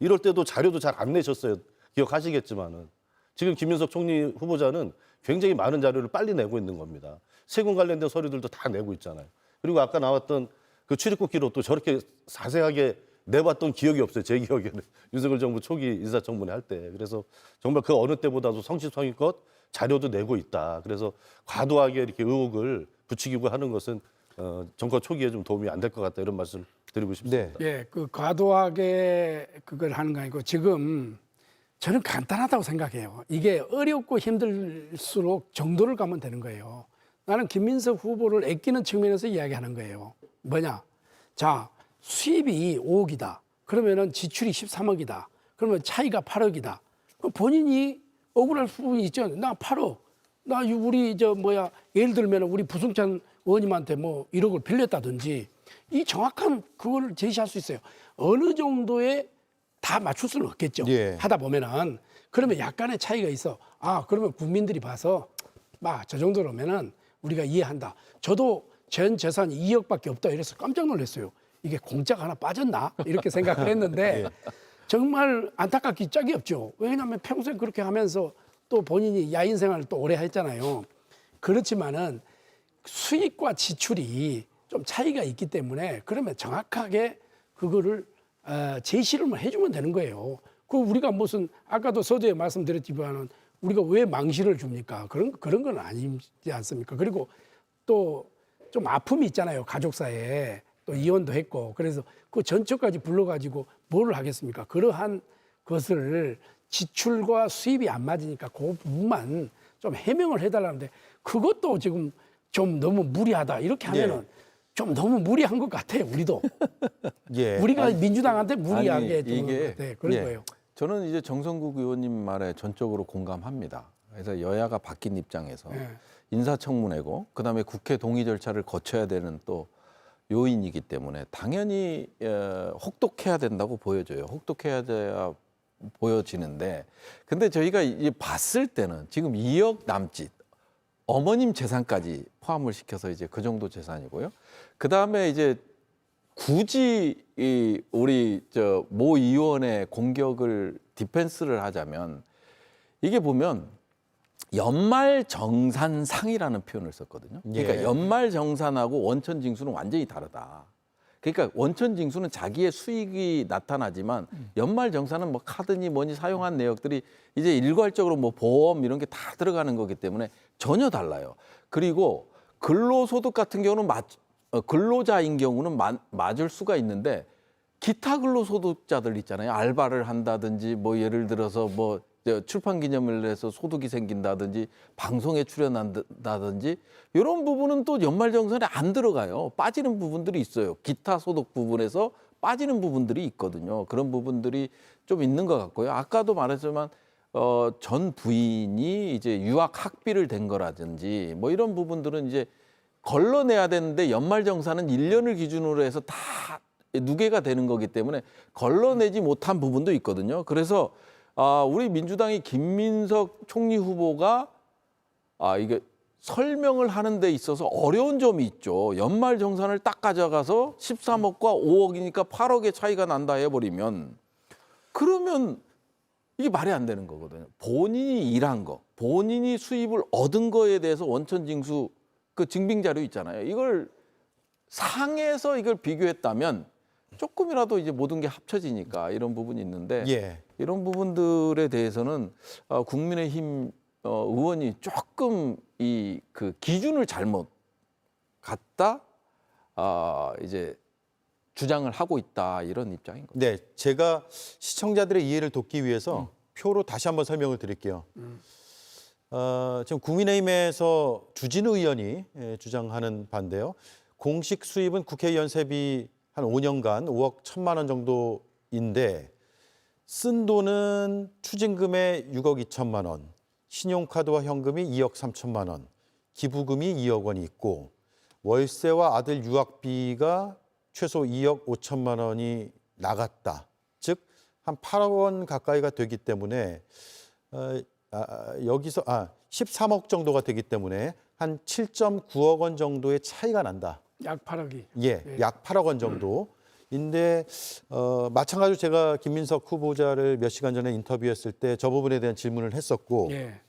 이럴 때도 자료도 잘 안 내셨어요. 기억하시겠지만은 지금 김민석 총리 후보자는 굉장히 많은 자료를 빨리 내고 있는 겁니다. 세금 관련된 서류들도 다 내고 있잖아요. 그리고 아까 나왔던 그 출입국 기록도 저렇게 자세하게 내봤던 기억이 없어요. 제 기억에는 윤석열 정부 초기 인사청문회 할 때. 그래서 정말 그 어느 때보다도 성실성의껏 자료도 내고 있다. 그래서 과도하게 이렇게 의혹을 부추기고 하는 것은 정권 초기에 좀 도움이 안 될 것 같다 이런 말씀을 드리고 싶습니다. 예, 그 과도하게 그걸 하는 거 아니고 지금 저는 간단하다고 생각해요. 이게 어렵고 힘들수록 정도를 가면 되는 거예요. 나는 김민석 후보를 아끼는 측면에서 이야기하는 거예요. 뭐냐? 자, 수입이 5억이다. 그러면은 지출이 13억이다. 그러면 차이가 8억이다. 그럼 본인이 억울할 부분이 있죠. 나 8억. 나 우리 예를 들면 우리 부승찬 의원님한테 뭐 1억을 빌렸다든지 이 정확한 그걸 제시할 수 있어요. 어느 정도의 다 맞출 수는 없겠죠. 예. 하다 보면은 그러면 약간의 차이가 있어. 아, 그러면 국민들이 봐서 저 정도로면은 우리가 이해한다. 저도 전 재산이 2억밖에 없다 이래서 깜짝 놀랐어요. 이게 공짜가 하나 빠졌나? 이렇게 생각을 했는데 정말 안타깝기 짝이 없죠. 왜냐하면 평소에 그렇게 하면서 또 본인이 야인 생활을 또 오래 했잖아요. 그렇지만은 수익과 지출이 좀 차이가 있기 때문에 그러면 정확하게 그거를 제시를 해주면 되는 거예요. 그 우리가 무슨 아까도 서두에 말씀드렸지만은 우리가 왜 망신을 줍니까? 그런 건 아니지 않습니까? 그리고 또 좀 아픔이 있잖아요. 가족사에 또 이혼도 했고 그래서 그 전처까지 불러가지고 뭐를 하겠습니까? 그러한 것을 지출과 수입이 안 맞으니까 그 부분만 좀 해명을 해달라는데 그것도 지금 좀 너무 무리하다 이렇게 하면은 좀 너무 무리한 것 같아요. 우리도 예. 우리가 민주당한테 무리하게 아니, 주는 것 이게 같아. 그런 예. 거예요. 저는 이제 정성국 의원님 말에 전적으로 공감합니다. 그래서 여야가 바뀐 입장에서 예. 인사청문회고 그다음에 국회 동의 절차를 거쳐야 되는 또 요인이기 때문에 당연히 혹독해야 된다고 보여져요. 혹독해야 돼야 보여지는데 근데 저희가 이제 봤을 때는 지금 2억 남짓 어머님 재산까지 포함을 시켜서 이제 그 정도 재산이고요. 그다음에 이제 굳이 우리 모 의원의 공격을 디펜스를 하자면 이게 보면 연말정산상이라는 표현을 썼거든요. 그러니까 예. 연말정산하고 원천징수는 완전히 다르다. 그러니까 원천징수는 자기의 수익이 나타나지만 연말정산은 뭐 카드니 뭐니 사용한 내역들이 이제 일괄적으로 뭐 보험 이런 게 다 들어가는 거기 때문에 전혀 달라요. 그리고 근로소득 같은 경우는 근로자인 경우는 맞을 수가 있는데 기타 근로소득자들 있잖아요. 알바를 한다든지 뭐 예를 들어서 뭐 출판 기념일을 해서 소득이 생긴다든지 방송에 출연한다든지 이런 부분은 또 연말정산에 안 들어가요. 빠지는 부분들이 있어요. 기타 소득 부분에서 빠지는 부분들이 있거든요. 그런 부분들이 좀 있는 것 같고요. 아까도 말했지만 전 부인이 이제 유학 학비를 댄 거라든지 뭐 이런 부분들은 이제 걸러내야 되는데 연말정산은 1년을 기준으로 해서 다 누계가 되는 거기 때문에 걸러내지 못한 부분도 있거든요. 그래서 우리 민주당이 김민석 총리 후보가 이게 설명을 하는 데 있어서 어려운 점이 있죠. 연말정산을 딱 가져가서 13억과 5억이니까 8억의 차이가 난다 해버리면 그러면 이게 말이 안 되는 거거든요. 본인이 일한 거, 본인이 수입을 얻은 거에 대해서 원천징수 그 증빙자료 있잖아요. 이걸 상해서 이걸 비교했다면 조금이라도 이제 모든 게 합쳐지니까 이런 부분이 있는데 예. 이런 부분들에 대해서는 국민의힘 의원이 조금 이 그 기준을 잘못 갖다 이제 주장을 하고 있다 이런 입장인 거죠. 네, 제가 시청자들의 이해를 돕기 위해서 표로 다시 한번 설명을 드릴게요. 지금 국민의힘에서 주진우 의원이 주장하는 바인데요. 공식 수입은 국회의원 세비 한 5년간 5억 1천만 원 정도인데 쓴 돈은 추징금에 6억 2천만 원, 신용카드와 현금이 2억 3천만 원, 기부금이 2억 원이 있고 월세와 아들 유학비가 최소 2억 5천만 원이 나갔다. 즉 한 8억 원 가까이가 되기 때문에 여기서 13억 정도가 되기 때문에 한 7.9억 원 정도의 차이가 난다. 약 8억이. 예, 약 8억 원 정도인데 마찬가지로 제가 김민석 후보자를 몇 시간 전에 인터뷰했을 때 저 부분에 대한 질문을 했었고 예.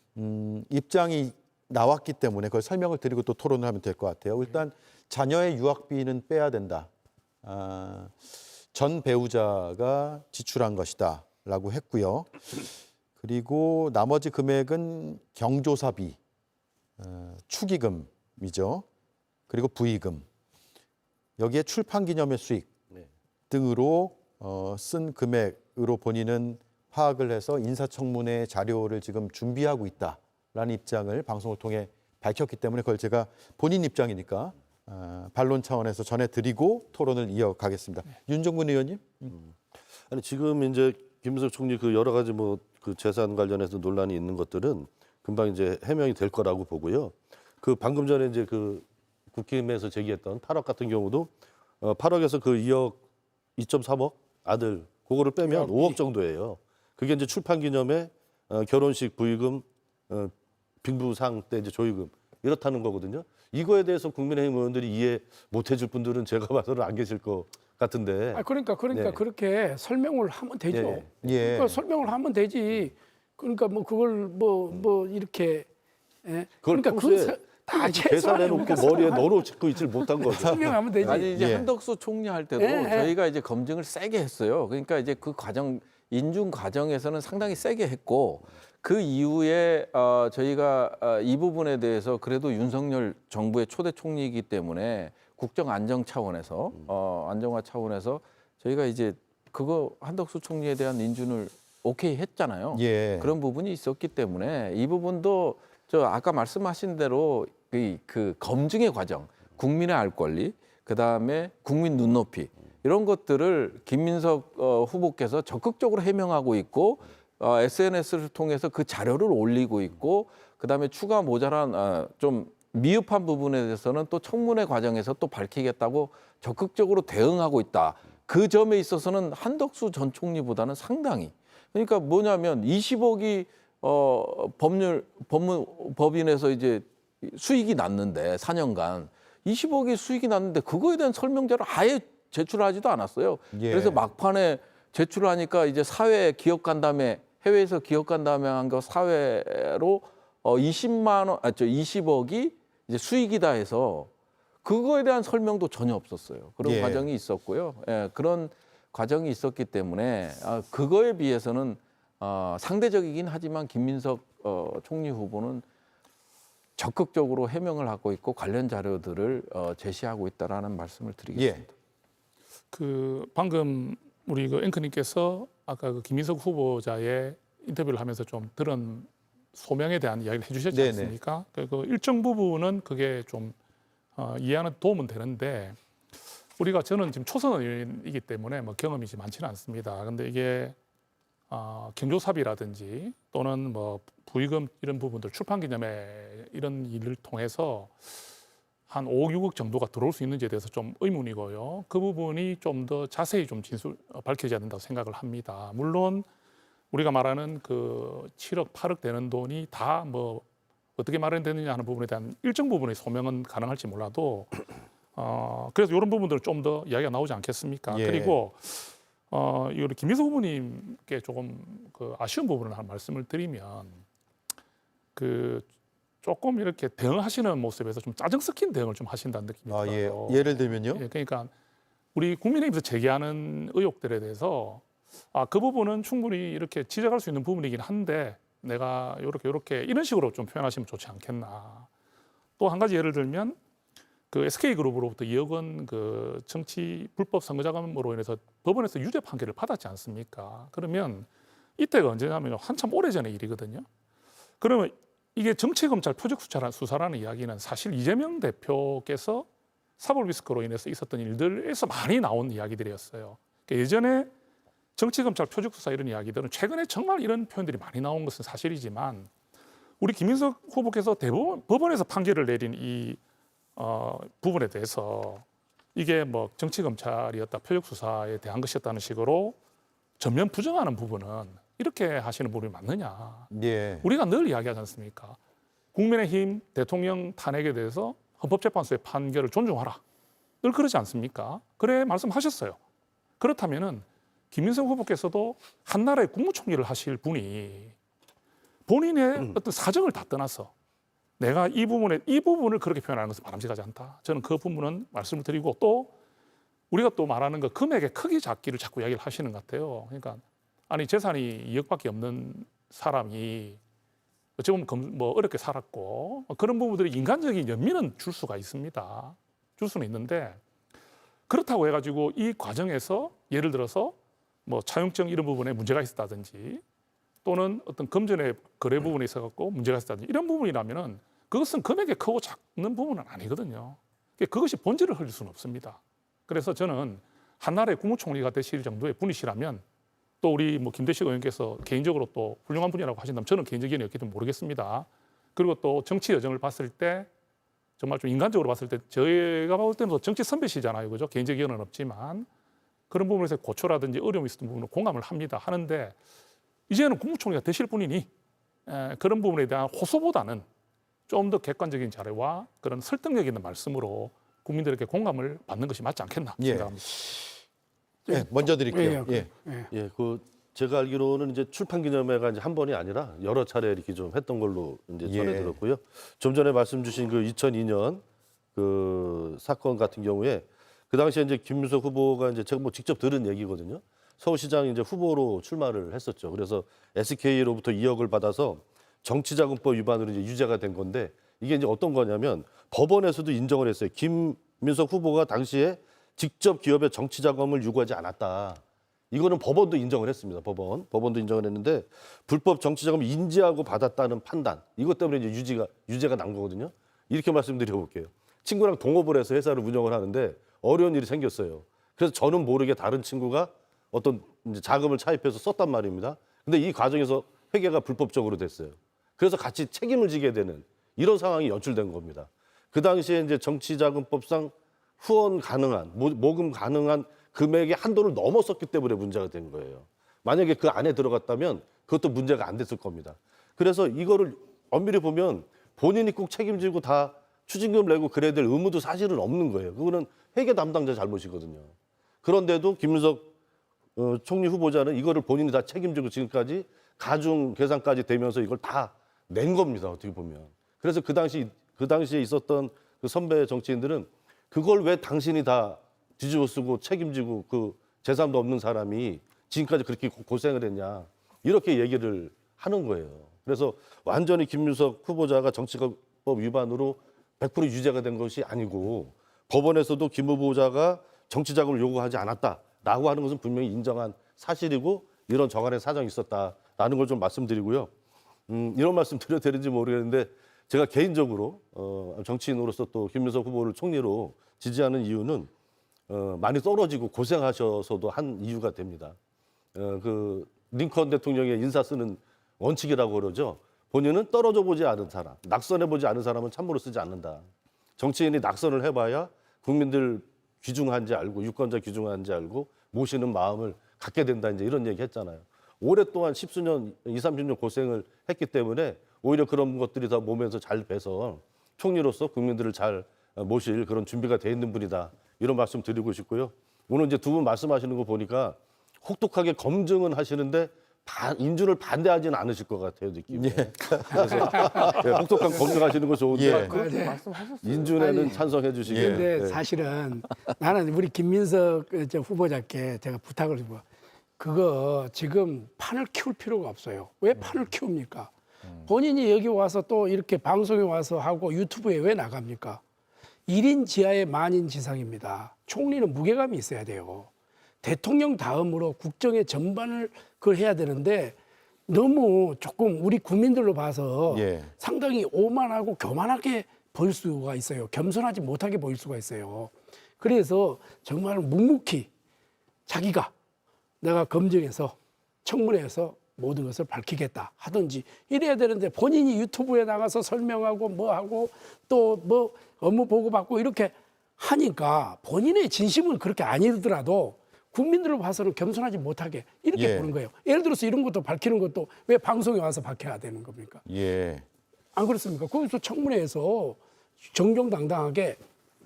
입장이 나왔기 때문에 그걸 설명을 드리고 또 토론을 하면 될 것 같아요. 일단 자녀의 유학비는 빼야 된다. 전 배우자가 지출한 것이다라고 했고요. 그리고 나머지 금액은 경조사비, 축의금이죠. 그리고 부의금, 여기에 출판기념회 수익 등으로 쓴 금액으로 본인은 파악을 해서 인사청문회 자료를 지금 준비하고 있다라는 입장을 방송을 통해 밝혔기 때문에 그걸 제가 본인 입장이니까 반론 차원에서 전해드리고 토론을 이어가겠습니다. 윤종근 의원님. 아니 지금 이제 김민석 총리 그 여러 가지 뭐 그 재산 관련해서 논란이 있는 것들은 금방 이제 해명이 될 거라고 보고요. 그 방금 전에 이제 그 국힘에서 제기했던 8억 같은 경우도 8억에서 그 2억 2.3억 아들 그거를 빼면 5억 정도예요. 그게 이제 출판 기념회, 결혼식 부의금, 빙부상 때 이제 조의금 이렇다는 거거든요. 이거에 대해서 국민의힘 의원들이 이해 못 해줄 분들은 제가 봐서는 안 계실 것 같은데. 그러니까 네. 그렇게 설명을 하면 되죠. 예. 예. 그러니까 설명을 하면 되지. 그러니까 뭐 그걸 뭐 이렇게 그걸 그러니까 평소에 다 계산해 놓고 머리에 넣어놓고 있질 못한 거죠. 설명하면 되지. 아니 이제 예. 한덕수 총리 할 때도 예, 예. 저희가 이제 검증을 세게 했어요. 그러니까 이제 그 과정 인중 과정에서는 상당히 세게 했고 그 이후에 저희가 이 부분에 대해서 그래도 윤석열 정부의 초대 총리이기 때문에 국정 안정 차원에서 안정화 차원에서 저희가 이제 그거 한덕수 총리에 대한 인준을 오케이 했잖아요. 예. 그런 부분이 있었기 때문에 이 부분도 저 아까 말씀하신 대로 그 검증의 과정, 국민의 알 권리, 그 다음에 국민 눈높이 이런 것들을 김민석 후보께서 적극적으로 해명하고 있고 SNS를 통해서 그 자료를 올리고 있고 그 다음에 추가 모자란 좀 미흡한 부분에 대해서는 또 청문회 과정에서 또 밝히겠다고 적극적으로 대응하고 있다. 그 점에 있어서는 한덕수 전 총리보다는 상당히 그러니까 뭐냐면 20억이 법인에서 이제 수익이 났는데 4년간 20억이 수익이 났는데 그거에 대한 설명자를 아예 제출하지도 않았어요. 예. 그래서 막판에 제출을 하니까 이제 사회 기업 간담회 해외에서 기업 간담회 한 거 사회로 20억이 이제 수익이다 해서 그거에 대한 설명도 전혀 없었어요. 그런 예. 과정이 있었고요. 예, 그런 과정이 있었기 때문에 그거에 비해서는 상대적이긴 하지만 김민석 총리 후보는 적극적으로 해명을 하고 있고 관련 자료들을 제시하고 있다라는 말씀을 드리겠습니다. 예. 그 방금 우리 그 앵커님께서 아까 그 김민석 후보자의 인터뷰를 하면서 좀 들은 소명에 대한 이야기를 해주셨지 네네. 않습니까? 그 일정 부분은 그게 좀 이해하는 도움은 되는데 우리가 저는 지금 초선 의원이기 때문에 뭐 경험이 지금 많지는 않습니다. 근데 이게 경조사비라든지 또는 뭐 부의금 이런 부분들 출판기념회 이런 일을 통해서 한 5억, 6억 정도가 들어올 수 있는지에 대해서 좀 의문이고요. 그 부분이 좀 더 자세히 좀 밝혀져야 된다고 생각을 합니다. 물론 우리가 말하는 그 7억, 8억 되는 돈이 다 뭐 어떻게 마련되느냐 하는 부분에 대한 일정 부분의 소명은 가능할지 몰라도 그래서 이런 부분들은 좀 더 이야기가 나오지 않겠습니까? 예. 그리고 우리 김민석 후보님께 조금 그 아쉬운 부분을 한 말씀을 드리면 그 조금 이렇게 대응하시는 모습에서 좀 짜증 섞인 대응을 좀 하신다는 느낌이 예. 들어요. 예를 들면요? 예, 그러니까 우리 국민의힘에서 제기하는 의혹들에 대해서 그 부분은 충분히 이렇게 지적할 수 있는 부분이긴 한데 내가 이렇게 이런 식으로 좀 표현하시면 좋지 않겠나. 또 한 가지 예를 들면 그 SK그룹으로부터 2억 원 그 정치 불법 선거자금으로 인해서 법원에서 유죄 판결을 받았지 않습니까? 그러면 이때가 언제냐면 한참 오래전의 일이거든요. 그러면 이게 정치검찰 표적수사라는 이야기는 사실 이재명 대표께서 사법리스크로 인해서 있었던 일들에서 많이 나온 이야기들이었어요. 그러니까 예전에 정치검찰 표적수사 이런 이야기들은 최근에 정말 이런 표현들이 많이 나온 것은 사실이지만 우리 김인석 후보께서 대법원 법원에서 판결을 내린 이 부분에 대해서 이게 뭐 정치검찰이었다 표적수사에 대한 것이었다는 식으로 전면 부정하는 부분은 이렇게 하시는 분이 맞느냐. 예. 우리가 늘 이야기하지 않습니까? 국민의힘 대통령 탄핵에 대해서 헌법재판소의 판결을 존중하라. 늘 그러지 않습니까? 그래 말씀하셨어요. 그렇다면은 김인석 후보께서도 한나라의 국무총리를 하실 분이 본인의 어떤 사정을 다 떠나서 내가 이 부분을 그렇게 표현하는 것은 바람직하지 않다. 저는 그 부분은 말씀을 드리고 또 우리가 또 말하는 그 금액의 크기 작기를 자꾸 이야기를 하시는 것 같아요. 그러니까 아니 재산이 2억밖에 없는 사람이 어찌 보면 뭐 어렵게 살았고 그런 부분들이 인간적인 연민은 줄 수가 있습니다. 줄 수는 있는데 그렇다고 해가지고 이 과정에서 예를 들어서 뭐 차용증 이런 부분에 문제가 있었다든지 또는 어떤 금전의 거래 부분에 있어갖고 문제가 있었다든지 이런 부분이라면은 그것은 금액이 크고 작는 부분은 아니거든요. 그것이 본질을 흘릴 수는 없습니다. 그래서 저는 한나라의 국무총리가 되실 정도의 분이시라면 또 우리 뭐 김대식 의원께서 개인적으로 또 훌륭한 분이라고 하신다면 저는 개인적인 의견이 없기 때문에 모르겠습니다. 그리고 또 정치 여정을 봤을 때 정말 좀 인간적으로 봤을 때 저희가 볼 때는 정치 선배시잖아요. 그죠? 개인적 의견은 없지만 그런 부분에서 고초라든지 어려움이 있었던 부분은 공감을 합니다. 하는데 이제는 국무총리가 되실 분이니 그런 부분에 대한 호소보다는 좀 더 객관적인 자료와 그런 설득력 있는 말씀으로 국민들에게 공감을 받는 것이 맞지 않겠나 예. 생각합니다. 예, 먼저 드릴게요. 예. 예, 그 제가 알기로는 이제 출판 기념회가 이제 한 번이 아니라 여러 차례 이렇게 좀 했던 걸로 이제 전해 예. 들었고요. 좀 전에 말씀 주신 그 2002년 그 사건 같은 경우에 그 당시에 이제 김문석 후보가 이제 제가 뭐 직접 들은 얘기거든요. 서울시장 이제 후보로 출마를 했었죠. 그래서 SK로부터 2억을 받아서 정치자금법 위반으로 이제 유죄가 된 건데 이게 이제 어떤 거냐면 법원에서도 인정을 했어요. 김민석 후보가 당시에 직접 기업에 정치자금을 요구하지 않았다. 이거는 법원도 인정을 했습니다. 법원도 인정을 했는데 불법 정치자금을 인지하고 받았다는 판단. 이것 때문에 이제 유죄가 난 거거든요. 이렇게 말씀드려볼게요. 친구랑 동업을 해서 회사를 운영을 하는데 어려운 일이 생겼어요. 그래서 저는 모르게 다른 친구가 어떤 이제 자금을 차입해서 썼단 말입니다. 근데 이 과정에서 회계가 불법적으로 됐어요. 그래서 같이 책임을 지게 되는 이런 상황이 연출된 겁니다. 그 당시에 이제 정치자금법상 후원 가능한, 모금 가능한 금액의 한도를 넘었었기 때문에 문제가 된 거예요. 만약에 그 안에 들어갔다면 그것도 문제가 안 됐을 겁니다. 그래서 이거를 엄밀히 보면 본인이 꼭 책임지고 다 추징금 내고 그래야 될 의무도 사실은 없는 거예요. 그거는 회계 담당자 잘못이거든요. 그런데도 김문석 총리 후보자는 이거를 본인이 다 책임지고 지금까지 가중 계산까지 되면서 이걸 다 낸 겁니다. 어떻게 보면. 그래서 그 당시에 있었던 그 선배 정치인들은 그걸 왜 당신이 다 뒤집어 쓰고 책임지고 그 재산도 없는 사람이 지금까지 그렇게 고생을 했냐. 이렇게 얘기를 하는 거예요. 그래서 완전히 김문석 후보자가 정치법 위반으로 100% 유죄가 된 것이 아니고 법원에서도 김 후보자가 정치자금을 요구하지 않았다라고 하는 것은 분명히 인정한 사실이고 이런 정황의 사정이 있었다라는 걸 좀 말씀드리고요. 이런 말씀 드려도 되는지 모르겠는데 제가 개인적으로 정치인으로서 또 김문석 후보를 총리로 지지하는 이유는 많이 떨어지고 고생하셔서도 한 이유가 됩니다. 그 링컨 대통령의 인사 쓰는 원칙이라고 그러죠. 본인은 떨어져 보지 않은 사람, 낙선해 보지 않은 사람은 참모로 쓰지 않는다. 정치인이 낙선을 해봐야 국민들 귀중한지 알고 유권자 귀중한지 알고 모시는 마음을 갖게 된다. 이제 이런 얘기 했잖아요. 오랫동안 10수년, 20, 30년 고생을 했기 때문에 오히려 그런 것들이 다 몸에서 잘 배서 총리로서 국민들을 잘 모실 그런 준비가 돼 있는 분이다. 이런 말씀 드리고 싶고요. 오늘 이제 두 분 말씀하시는 거 보니까 혹독하게 검증은 하시는데 인준을 반대하지는 않으실 것 같아요, 느낌이. 그래서 혹독한 검증하시는 거 좋은데 인준에는 찬성해 주시게. 근데 사실은 나는 우리 김민석 후보자께 제가 부탁을 해봐. 그거 지금 판을 키울 필요가 없어요. 왜 판을 키웁니까? 본인이 여기 와서 또 이렇게 방송에 와서 하고 유튜브에 왜 나갑니까? 1인 지하의 만인 지상입니다. 총리는 무게감이 있어야 돼요. 대통령 다음으로 국정의 전반을 그걸 해야 되는데 너무 조금 우리 국민들로 봐서 예. 상당히 오만하고 교만하게 보일 수가 있어요. 겸손하지 못하게 보일 수가 있어요. 그래서 정말 묵묵히 자기가 내가 검증해서 청문회에서 모든 것을 밝히겠다 하든지 이래야 되는데 본인이 유튜브에 나가서 설명하고 뭐 하고 또 뭐 업무 보고받고 이렇게 하니까 본인의 진심은 그렇게 아니더라도 국민들을 봐서는 겸손하지 못하게 이렇게 예. 보는 거예요. 예를 들어서 이런 것도 밝히는 것도 왜 방송에 와서 밝혀야 되는 겁니까? 예. 안 그렇습니까? 거기서 청문회에서 정정당당하게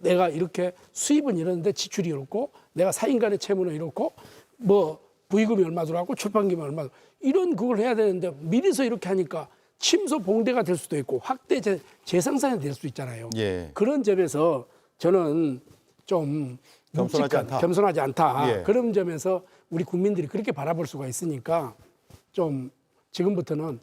내가 이렇게 수입은 이러는데 지출이 이렇고 내가 사인간의 채무는 이렇고 뭐 부의금이 얼마 들어가고 출판금이 얼마 이런 그걸 해야 되는데 미리서 이렇게 하니까 침소 봉대가 될 수도 있고 확대 재상산이 될 수도 있잖아요. 예. 그런 점에서 저는 좀 겸손하지 묵직한, 않다. 겸손하지 않다. 예. 그런 점에서 우리 국민들이 그렇게 바라볼 수가 있으니까 좀 지금부터는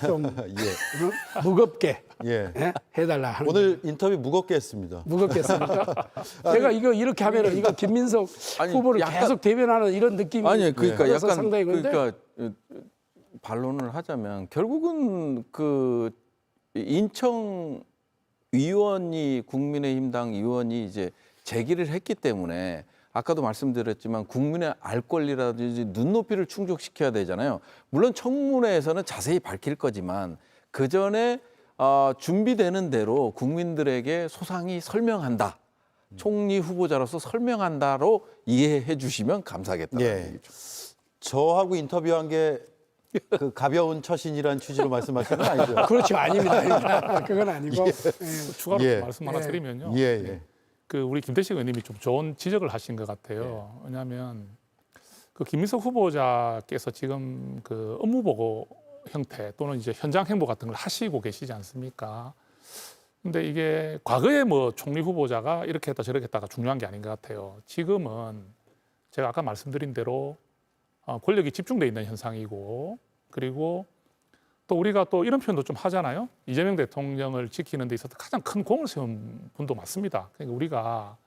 좀 예. 무겁게 예. 예? 해달라 하는 오늘 인터뷰 무겁게 했습니다. 무겁겠습니까? 제가 이거 이렇게 하면은 이거 김민석 아니, 후보를 약간- 계속 대변하는 이런 느낌이 아니 그러니까 들어서 약간 상당히 근데 그러니까 반론을 하자면 결국은 그 인천 의원이 국민의힘당 의원이 이제 제기를 했기 때문에 아까도 말씀드렸지만 국민의 알 권리라든지 눈높이를 충족시켜야 되잖아요. 물론 청문회에서는 자세히 밝힐 거지만 그 전에 준비되는 대로 국민들에게 소상히 설명한다. 총리 후보자로서 설명한다로 이해해 주시면 감사하겠다는 예. 얘기죠. 저하고 인터뷰한 게 그 가벼운 처신이라는 취지로 말씀하시는 건 아니죠? 그렇죠 아닙니다. 그건 아니고 예. 추가로 예. 좀 말씀 하나 예. 드리면요. 예, 예. 그 우리 김대식 의원님이 좀 좋은 지적을 하신 것 같아요. 왜냐하면 그 김민석 후보자께서 지금 그 업무 보고 형태 또는 이제 현장 행보 같은 걸 하시고 계시지 않습니까? 근데 이게 과거에 뭐 총리 후보자가 이렇게 했다 저렇게 했다가 중요한 게 아닌 것 같아요. 지금은 제가 아까 말씀드린 대로 권력이 집중돼 있는 현상이고 그리고 또 우리가 또 이런 표현도 좀 하잖아요. 이재명 대통령을 지키는 데 있어서 가장 큰 공을 세운 분도 맞습니다. 그러니까 우리가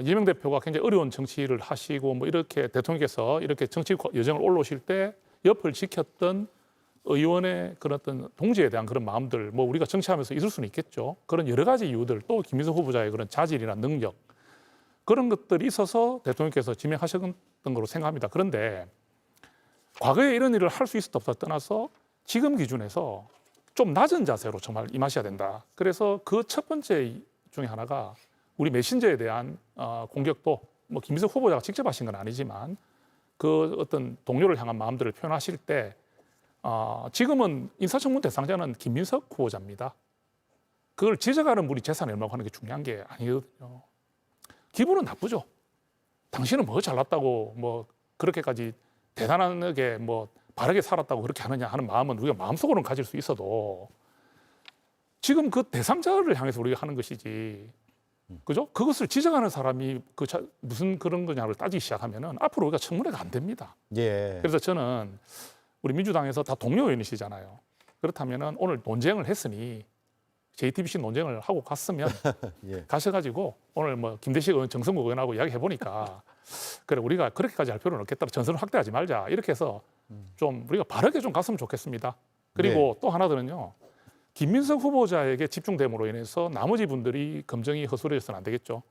이재명 대표가 굉장히 어려운 정치를 하시고 뭐 이렇게 대통령께서 이렇게 정치 여정을 올라오실 때 옆을 지켰던 의원의 그런 어떤 동지에 대한 그런 마음들 뭐 우리가 정치하면서 있을 수는 있겠죠. 그런 여러 가지 이유들 또 김민석 후보자의 그런 자질이나 능력 그런 것들이 있어서 대통령께서 지명하셨던 거로 생각합니다. 그런데 과거에 이런 일을 할 수 있었다 없다 떠나서 지금 기준에서 좀 낮은 자세로 정말 임하셔야 된다. 그래서 그 첫 번째 중에 하나가 우리 메신저에 대한 공격도 뭐 김민석 후보자가 직접 하신 건 아니지만 그 어떤 동료를 향한 마음들을 표현하실 때 지금은 인사청문 대상자는 김민석 후보자입니다. 그걸 지적하는 분이 재산을 얼마고 하는 게 중요한 게 아니거든요. 기분은 나쁘죠. 당신은 뭐 잘났다고 뭐 그렇게까지 대단하게 뭐 바르게 살았다고 그렇게 하느냐 하는 마음은 우리가 마음속으로는 가질 수 있어도 지금 그 대상자를 향해서 우리가 하는 것이지, 그죠? 그것을 지적하는 사람이 무슨 그런 거냐를 따지기 시작하면은 앞으로 우리가 청문회가 안 됩니다. 예. 그래서 저는 우리 민주당에서 다 동료 의원이시잖아요. 그렇다면은 오늘 논쟁을 했으니 JTBC 논쟁을 하고 갔으면 예. 가셔가지고 오늘 뭐 김대식 의원, 정성국 의원하고 이야기해 보니까 그래 우리가 그렇게까지 할 필요는 없겠다. 전선을 확대하지 말자. 이렇게 해서 좀 우리가 바르게 좀 갔으면 좋겠습니다. 그리고 또 하나들은요. 김민석 후보자에게 집중됨으로 인해서 나머지 분들이 검증이 허술해져서는 안 되겠죠.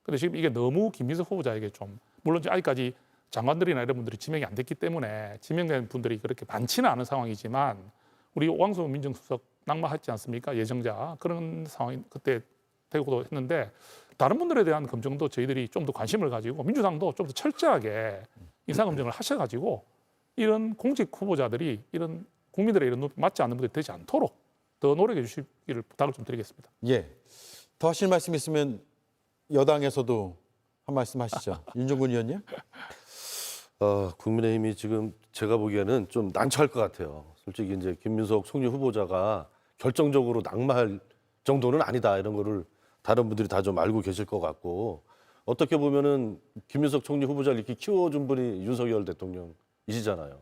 근데 지금 이게 너무 김민석 후보자에게 좀 물론 아직까지 장관들이나 이런 분들이 지명이 안 됐기 때문에 지명된 분들이 그렇게 많지는 않은 상황이지만 우리 오광수 민정수석 낙마했지 않습니까? 예정자 그런 상황이 그때 되고도 했는데 다른 분들에 대한 검증도 저희들이 좀 더 관심을 가지고 민주당도 좀 더 철저하게 인사검증을 하셔가지고 이런 공직 후보자들이 이런 국민들의 이런 높이 맞지 않는 분들이 되지 않도록 더 노력해 주시기를 부탁을 좀 드리겠습니다. 예. 더 하실 말씀 있으면 여당에서도 한 말씀 하시죠. 윤종근 의원님. 국민의힘이 지금 제가 보기에는 좀 난처할 것 같아요. 솔직히 이제 김민석 총리 후보자가 결정적으로 낙마할 정도는 아니다 이런 거를 다른 분들이 다 좀 알고 계실 것 같고 어떻게 보면은 김민석 총리 후보자를 이렇게 키워준 분이 윤석열 대통령이시잖아요.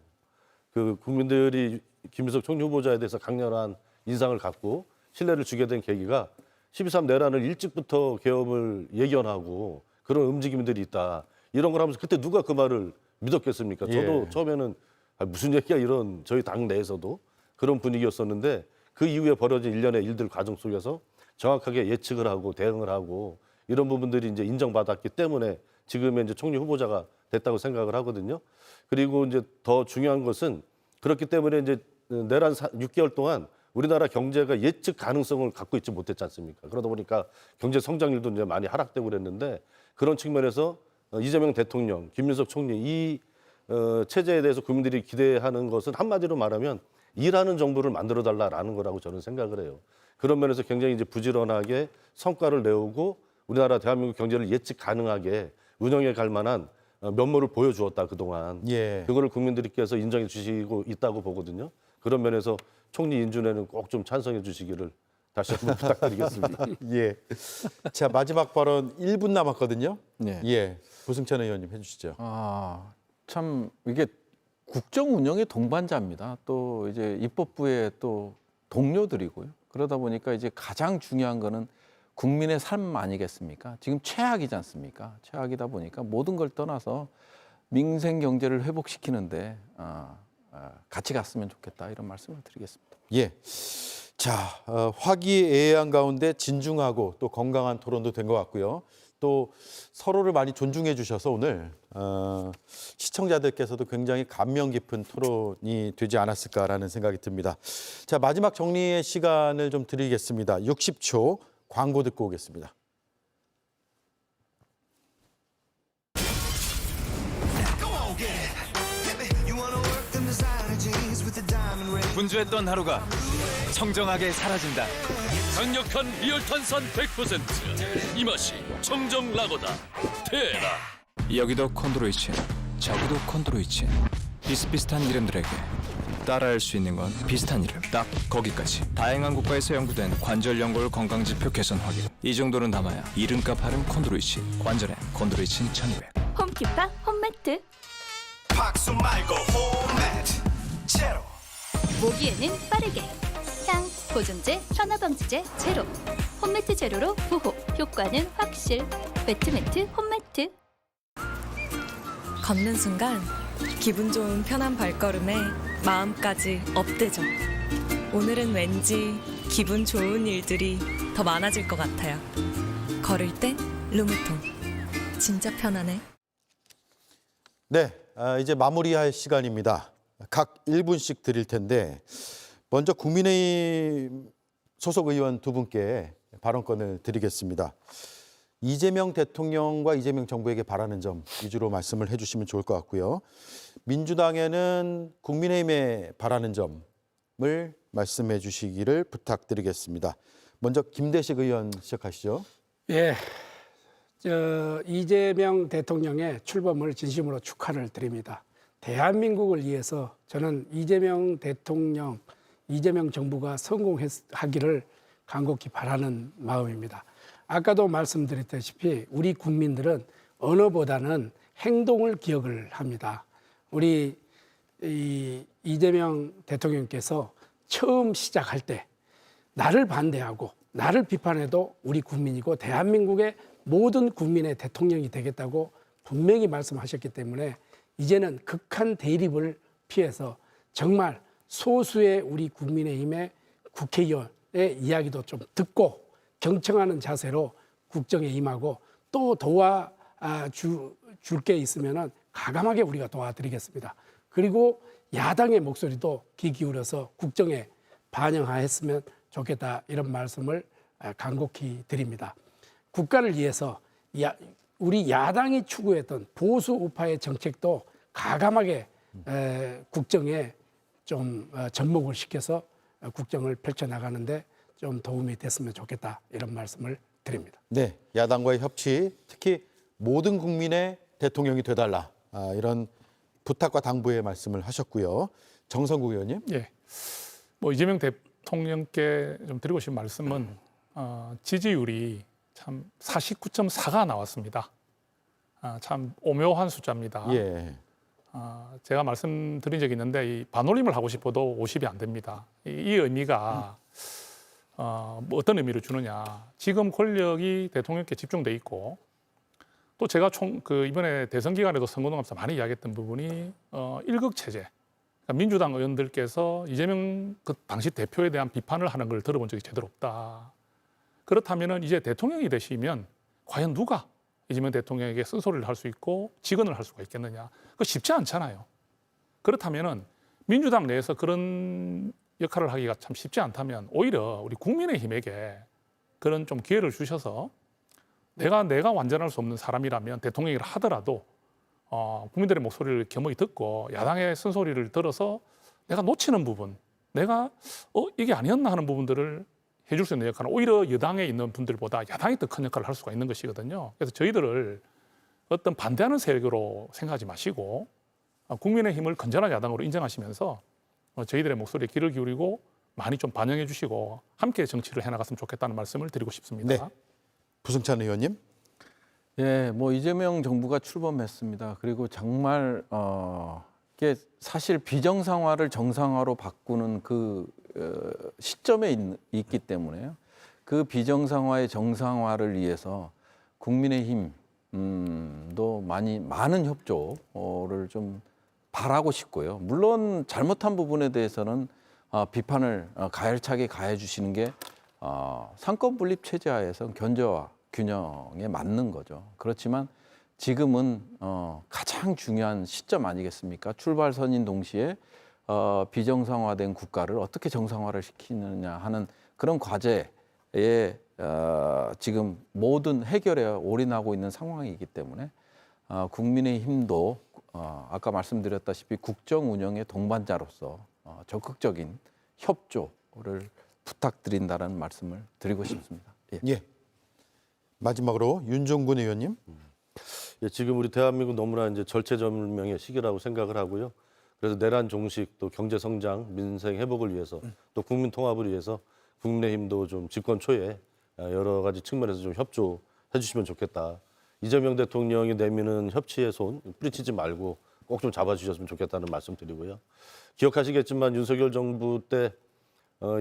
그 국민들이 김민석 총리 후보자에 대해서 강렬한 인상을 갖고 신뢰를 주게 된 계기가 12.3 내란을 일찍부터 개업을 예견하고 그런 움직임들이 있다. 이런 걸 하면서 그때 누가 그 말을 믿었겠습니까? 저도 예. 처음에는 아, 무슨 얘기야 이런 저희 당 내에서도 그런 분위기였었는데 그 이후에 벌어진 일련의 일들 과정 속에서 정확하게 예측을 하고 대응을 하고 이런 부분들이 이제 인정받았기 때문에 지금의 이제 총리 후보자가 됐다고 생각을 하거든요. 그리고 이제 더 중요한 것은 그렇기 때문에 이제 내란 6개월 동안 우리나라 경제가 예측 가능성을 갖고 있지 못했지 않습니까? 그러다 보니까 경제 성장률도 이제 많이 하락되고 그랬는데 그런 측면에서 이재명 대통령, 김민석 총리 이 체제에 대해서 국민들이 기대하는 것은 한마디로 말하면 일하는 정부를 만들어 달라라는 거라고 저는 생각을 해요. 그런 면에서 굉장히 이제 부지런하게 성과를 내오고 우리나라 대한민국 경제를 예측 가능하게 운영해 갈 만한 면모를 보여주었다 그동안. 예. 그거를 국민들께서 인정해 주시고 있다고 보거든요. 그런 면에서 총리 인준에는 꼭 좀 찬성해 주시기를 다시 한번 부탁드리겠습니다. 예. 자, 마지막 발언 1분 남았거든요. 네. 예. 부승찬 의원님 해주시죠. 참 이게 국정 운영의 동반자입니다. 또 이제 입법부의 또 동료들이고요. 그러다 보니까 이제 가장 중요한 거는 국민의 삶 아니겠습니까? 지금 최악이지 않습니까? 최악이다 보니까 모든 걸 떠나서 민생 경제를 회복시키는데 같이 갔으면 좋겠다 이런 말씀을 드리겠습니다. 예. 자, 화기애애한 가운데 진중하고 또 건강한 토론도 된 것 같고요. 또 서로를 많이 존중해 주셔서 오늘 시청자들께서도 굉장히 감명 깊은 토론이 되지 않았을까라는 생각이 듭니다. 자, 마지막 정리의 시간을 좀 드리겠습니다. 60초 광고 듣고 오겠습니다. 분주했던 하루가 청정하게 사라진다. 강력한 리얼탄산 100%. 이 맛이 청정 라거다. 테라. 여기도 콘드로이친, 저기도 콘드로이친. 비슷비슷한 이름들에게 따라할 수 있는 건 비슷한 이름. 딱 거기까지. 다양한 국가에서 연구된 관절 연골 건강지표 개선 확인. 이 정도는 담아야 이름값 하는 콘드로이친. 관절엔 콘드로이친 1200. 홈키파 홈매트. 박수 말고 홈매트 제로. 모기에는 빠르게. 향, 보존제, 산화방지제 제로. 홈매트 제로로 보호. 효과는 확실. 매트매트 홈매트. 걷는 순간 기분 좋은 편한 발걸음에 마음까지 업되죠. 오늘은 왠지 기분 좋은 일들이 더 많아질 것 같아요. 걸을 땐 루무통. 진짜 편하네. 네, 이제 마무리할 시간입니다. 각 1분씩 드릴 텐데 먼저 국민의힘 소속 의원 두 분께 발언권을 드리겠습니다. 이재명 대통령과 이재명 정부에게 바라는 점 위주로 말씀을 해주시면 좋을 것 같고요. 민주당에는 국민의힘에 바라는 점을 말씀해 주시기를 부탁드리겠습니다. 먼저 김대식 의원 시작하시죠. 예, 이재명 대통령의 출범을 진심으로 축하를 드립니다. 대한민국을 위해서 저는 이재명 대통령, 이재명 정부가 성공하기를 간곡히 바라는 마음입니다. 아까도 말씀드렸다시피 우리 국민들은 언어보다는 행동을 기억을 합니다. 우리 이재명 대통령께서 처음 시작할 때 나를 반대하고 나를 비판해도 우리 국민이고 대한민국의 모든 국민의 대통령이 되겠다고 분명히 말씀하셨기 때문에 이제는 극한 대립을 피해서 정말 소수의 우리 국민의힘의 국회의원의 이야기도 좀 듣고 경청하는 자세로 국정에 임하고 또 도와줄 게 있으면 가감하게 우리가 도와드리겠습니다. 그리고 야당의 목소리도 귀 기울여서 국정에 반영하였으면 좋겠다 이런 말씀을 간곡히 드립니다. 국가를 위해서 우리 야당이 추구했던 보수 우파의 정책도 가감하게 국정에 좀 접목을 시켜서 국정을 펼쳐나가는데 좀 도움이 됐으면 좋겠다 이런 말씀을 드립니다. 네, 야당과의 협치, 특히 모든 국민의 대통령이 되달라 이런 부탁과 당부의 말씀을 하셨고요. 정성국 의원님. 예. 뭐 이재명 대통령께 좀 드리고 싶은 말씀은 지지율이 참 49.4가 나왔습니다. 참 오묘한 숫자입니다. 예. 제가 말씀드린 적이 있는데 이 반올림을 하고 싶어도 50이 안 됩니다. 이 의미가 뭐 어떤 의미를 주느냐. 지금 권력이 대통령께 집중돼 있고 또 제가 이번에 대선 기간에도 선거동하면서 많이 이야기했던 부분이 일극 체제, 민주당 의원들께서 이재명 그 당시 대표에 대한 비판을 하는 걸 들어본 적이 제대로 없다. 그렇다면 이제 대통령이 되시면 과연 누가 이재명 대통령에게 쓴소리를 할 수 있고 직언을 할 수가 있겠느냐. 그거 쉽지 않잖아요. 그렇다면 민주당 내에서 그런 역할을 하기가 참 쉽지 않다면 오히려 우리 국민의힘에게 그런 좀 기회를 주셔서 내가 완전할 수 없는 사람이라면 대통령이라 하더라도 국민들의 목소리를 겸허히 듣고 야당의 쓴소리를 들어서 내가 놓치는 부분, 내가 이게 아니었나 하는 부분들을 해줄 수 있는 역할은 오히려 여당에 있는 분들보다 야당이 더 큰 역할을 할 수가 있는 것이거든요. 그래서 저희들을 어떤 반대하는 세력으로 생각하지 마시고 국민의힘을 건전한 야당으로 인정하시면서 저희들의 목소리에 귀를 기울이고 많이 좀 반영해 주시고 함께 정치를 해나갔으면 좋겠다는 말씀을 드리고 싶습니다. 네. 부승찬 의원님. 예, 뭐 이재명 정부가 출범했습니다. 그리고 정말 이게 사실 비정상화를 정상화로 바꾸는 그 시점에 있기 때문에요. 그 비정상화의 정상화를 위해서 국민의힘도 많은 협조를 좀 바라고 싶고요. 물론 잘못한 부분에 대해서는 비판을 가열차게 가해 주시는 게 상권 분립 체제 하에서 견제와 균형에 맞는 거죠. 그렇지만 지금은 가장 중요한 시점 아니겠습니까? 출발선인 동시에 비정상화된 국가를 어떻게 정상화를 시키느냐 하는 그런 과제에 지금 모든 해결에 올인하고 있는 상황이기 때문에 국민의힘도 아까 말씀드렸다시피 국정 운영의 동반자로서 적극적인 협조를 부탁드린다는 말씀을 드리고 싶습니다. 예. 예. 마지막으로 윤종군 의원님. 예, 지금 우리 대한민국 너무나 이제 절체절명의 시기라고 생각을 하고요. 그래서 내란 종식, 또 경제 성장, 민생 회복을 위해서, 또 국민 통합을 위해서 국민의힘도 좀 집권 초에 여러 가지 측면에서 좀 협조해 주시면 좋겠다. 이재명 대통령이 내미는 협치의 손 뿌리치지 말고 꼭 좀 잡아주셨으면 좋겠다는 말씀 드리고요. 기억하시겠지만 윤석열 정부 때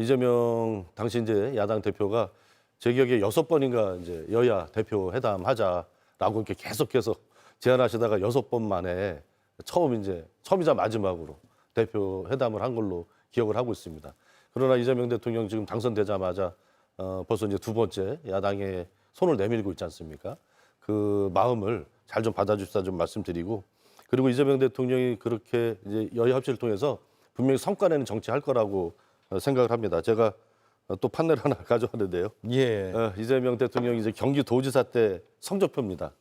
이재명 당시 이제 야당 대표가 제 기억에 6번인가 이제 여야 대표 회담 하자라고 이렇게 계속해서 제안하시다가 6번 만에 처음이자 마지막으로 대표 회담을 한 걸로 기억을 하고 있습니다. 그러나 이재명 대통령 지금 당선되자마자 벌써 이제 두 번째 야당에 손을 내밀고 있지 않습니까? 그 마음을 잘 좀 받아주시다 좀 말씀드리고, 그리고 이재명 대통령이 그렇게 이제 여야 협치를 통해서 분명히 성과내는 정치할 거라고 생각을 합니다. 제가 또 판넬 하나 가져왔는데요. 예. 이재명 대통령이 이제 경기도지사 때 성적표입니다.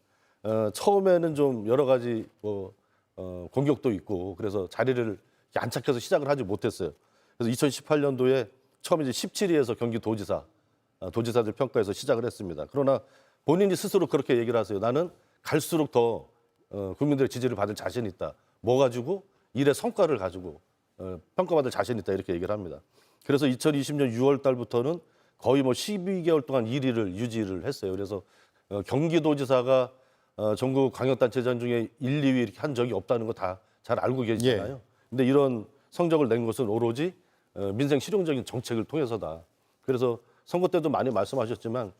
처음에는 좀 여러 가지 공격도 있고 그래서 자리를 안착해서 시작을 하지 못했어요. 그래서 2018년도에 처음 이제 17위에서 경기도지사 도지사들 평가에서 시작을 했습니다. 그러나 본인이 스스로 그렇게 얘기를 하세요. 나는 갈수록 더 국민들의 지지를 받을 자신 있다. 뭐 가지고? 일의 성과를 가지고 평가받을 자신 있다. 이렇게 얘기를 합니다. 그래서 2020년 6월 달부터는 거의 12개월 동안 1위를 유지를 했어요. 그래서 경기도지사가 전국 광역단체장 중에 1, 2위 이렇게 한 적이 없다는 거 다 잘 알고 계시잖아요. 예. 근데 이런 성적을 낸 것은 오로지 민생 실용적인 정책을 통해서다. 그래서 선거 때도 많이 말씀하셨지만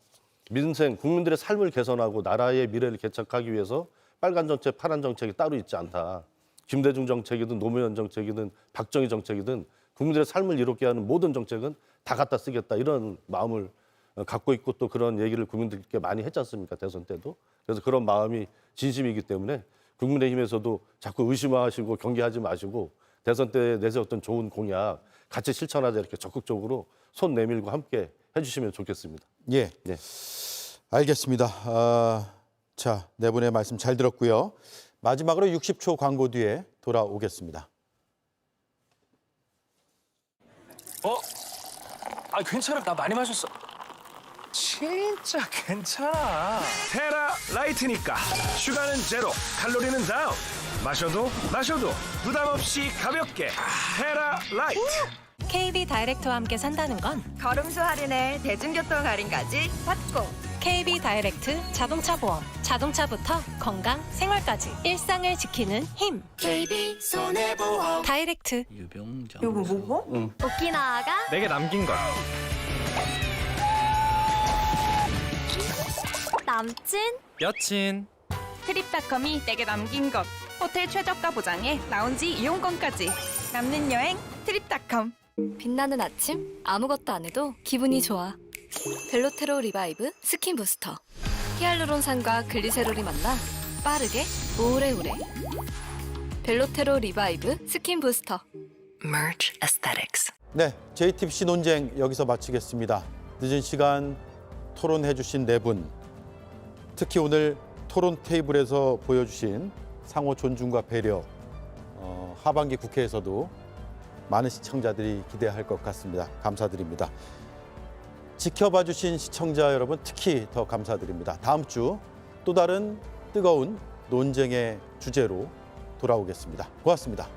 민생, 국민들의 삶을 개선하고 나라의 미래를 개척하기 위해서 빨간 정책, 파란 정책이 따로 있지 않다. 김대중 정책이든 노무현 정책이든 박정희 정책이든 국민들의 삶을 이롭게 하는 모든 정책은 다 갖다 쓰겠다. 이런 마음을 갖고 있고 또 그런 얘기를 국민들께 많이 했지 않습니까? 대선 때도. 그래서 그런 마음이 진심이기 때문에 국민의힘에서도 자꾸 의심하시고 경계하지 마시고 대선 때 내세웠던 좋은 공약 같이 실천하자 이렇게 적극적으로 손 내밀고 함께 해주시면 좋겠습니다. 예. 네. 알겠습니다. 자, 네 분의 말씀 잘 들었고요. 마지막으로 60초 광고 뒤에 돌아오겠습니다. 괜찮아. 나 많이 마셨어. 진짜 괜찮아. 테라 라이트니까 슈가는 제로, 칼로리는 다운. 마셔도 부담 없이 가볍게. 테라 라이트. KB 다이렉트와 함께 산다는 건 걸음수 할인에 대중교통 할인까지 받고 KB 다이렉트 자동차 보험. 자동차부터 건강, 생활까지 일상을 지키는 힘. KB 손해보험 다이렉트. 유병장. 요거 뭐고? 오키나와가 내게 남긴 것. 남친 여친. 트립닷컴이 내게 남긴 것 호텔 최저가 보장에 라운지 이용권까지 남는 여행 트립닷컴. 빛나는 아침 아무것도 안 해도 기분이 좋아. 벨로테로 리바이브 스킨 부스터. 히알루론산과 글리세롤이 만나 빠르게 오래오래. 벨로테로 리바이브 스킨 부스터. Merge Aesthetics. 네, JTBC 논쟁 여기서 마치겠습니다. 늦은 시간 토론해 주신 네 분, 특히 오늘 토론 테이블에서 보여주신 상호 존중과 배려, 하반기 국회에서도 많은 시청자들이 기대할 것 같습니다. 감사드립니다. 지켜봐 주신 시청자 여러분 특히 더 감사드립니다. 다음 주 또 다른 뜨거운 논쟁의 주제로 돌아오겠습니다. 고맙습니다.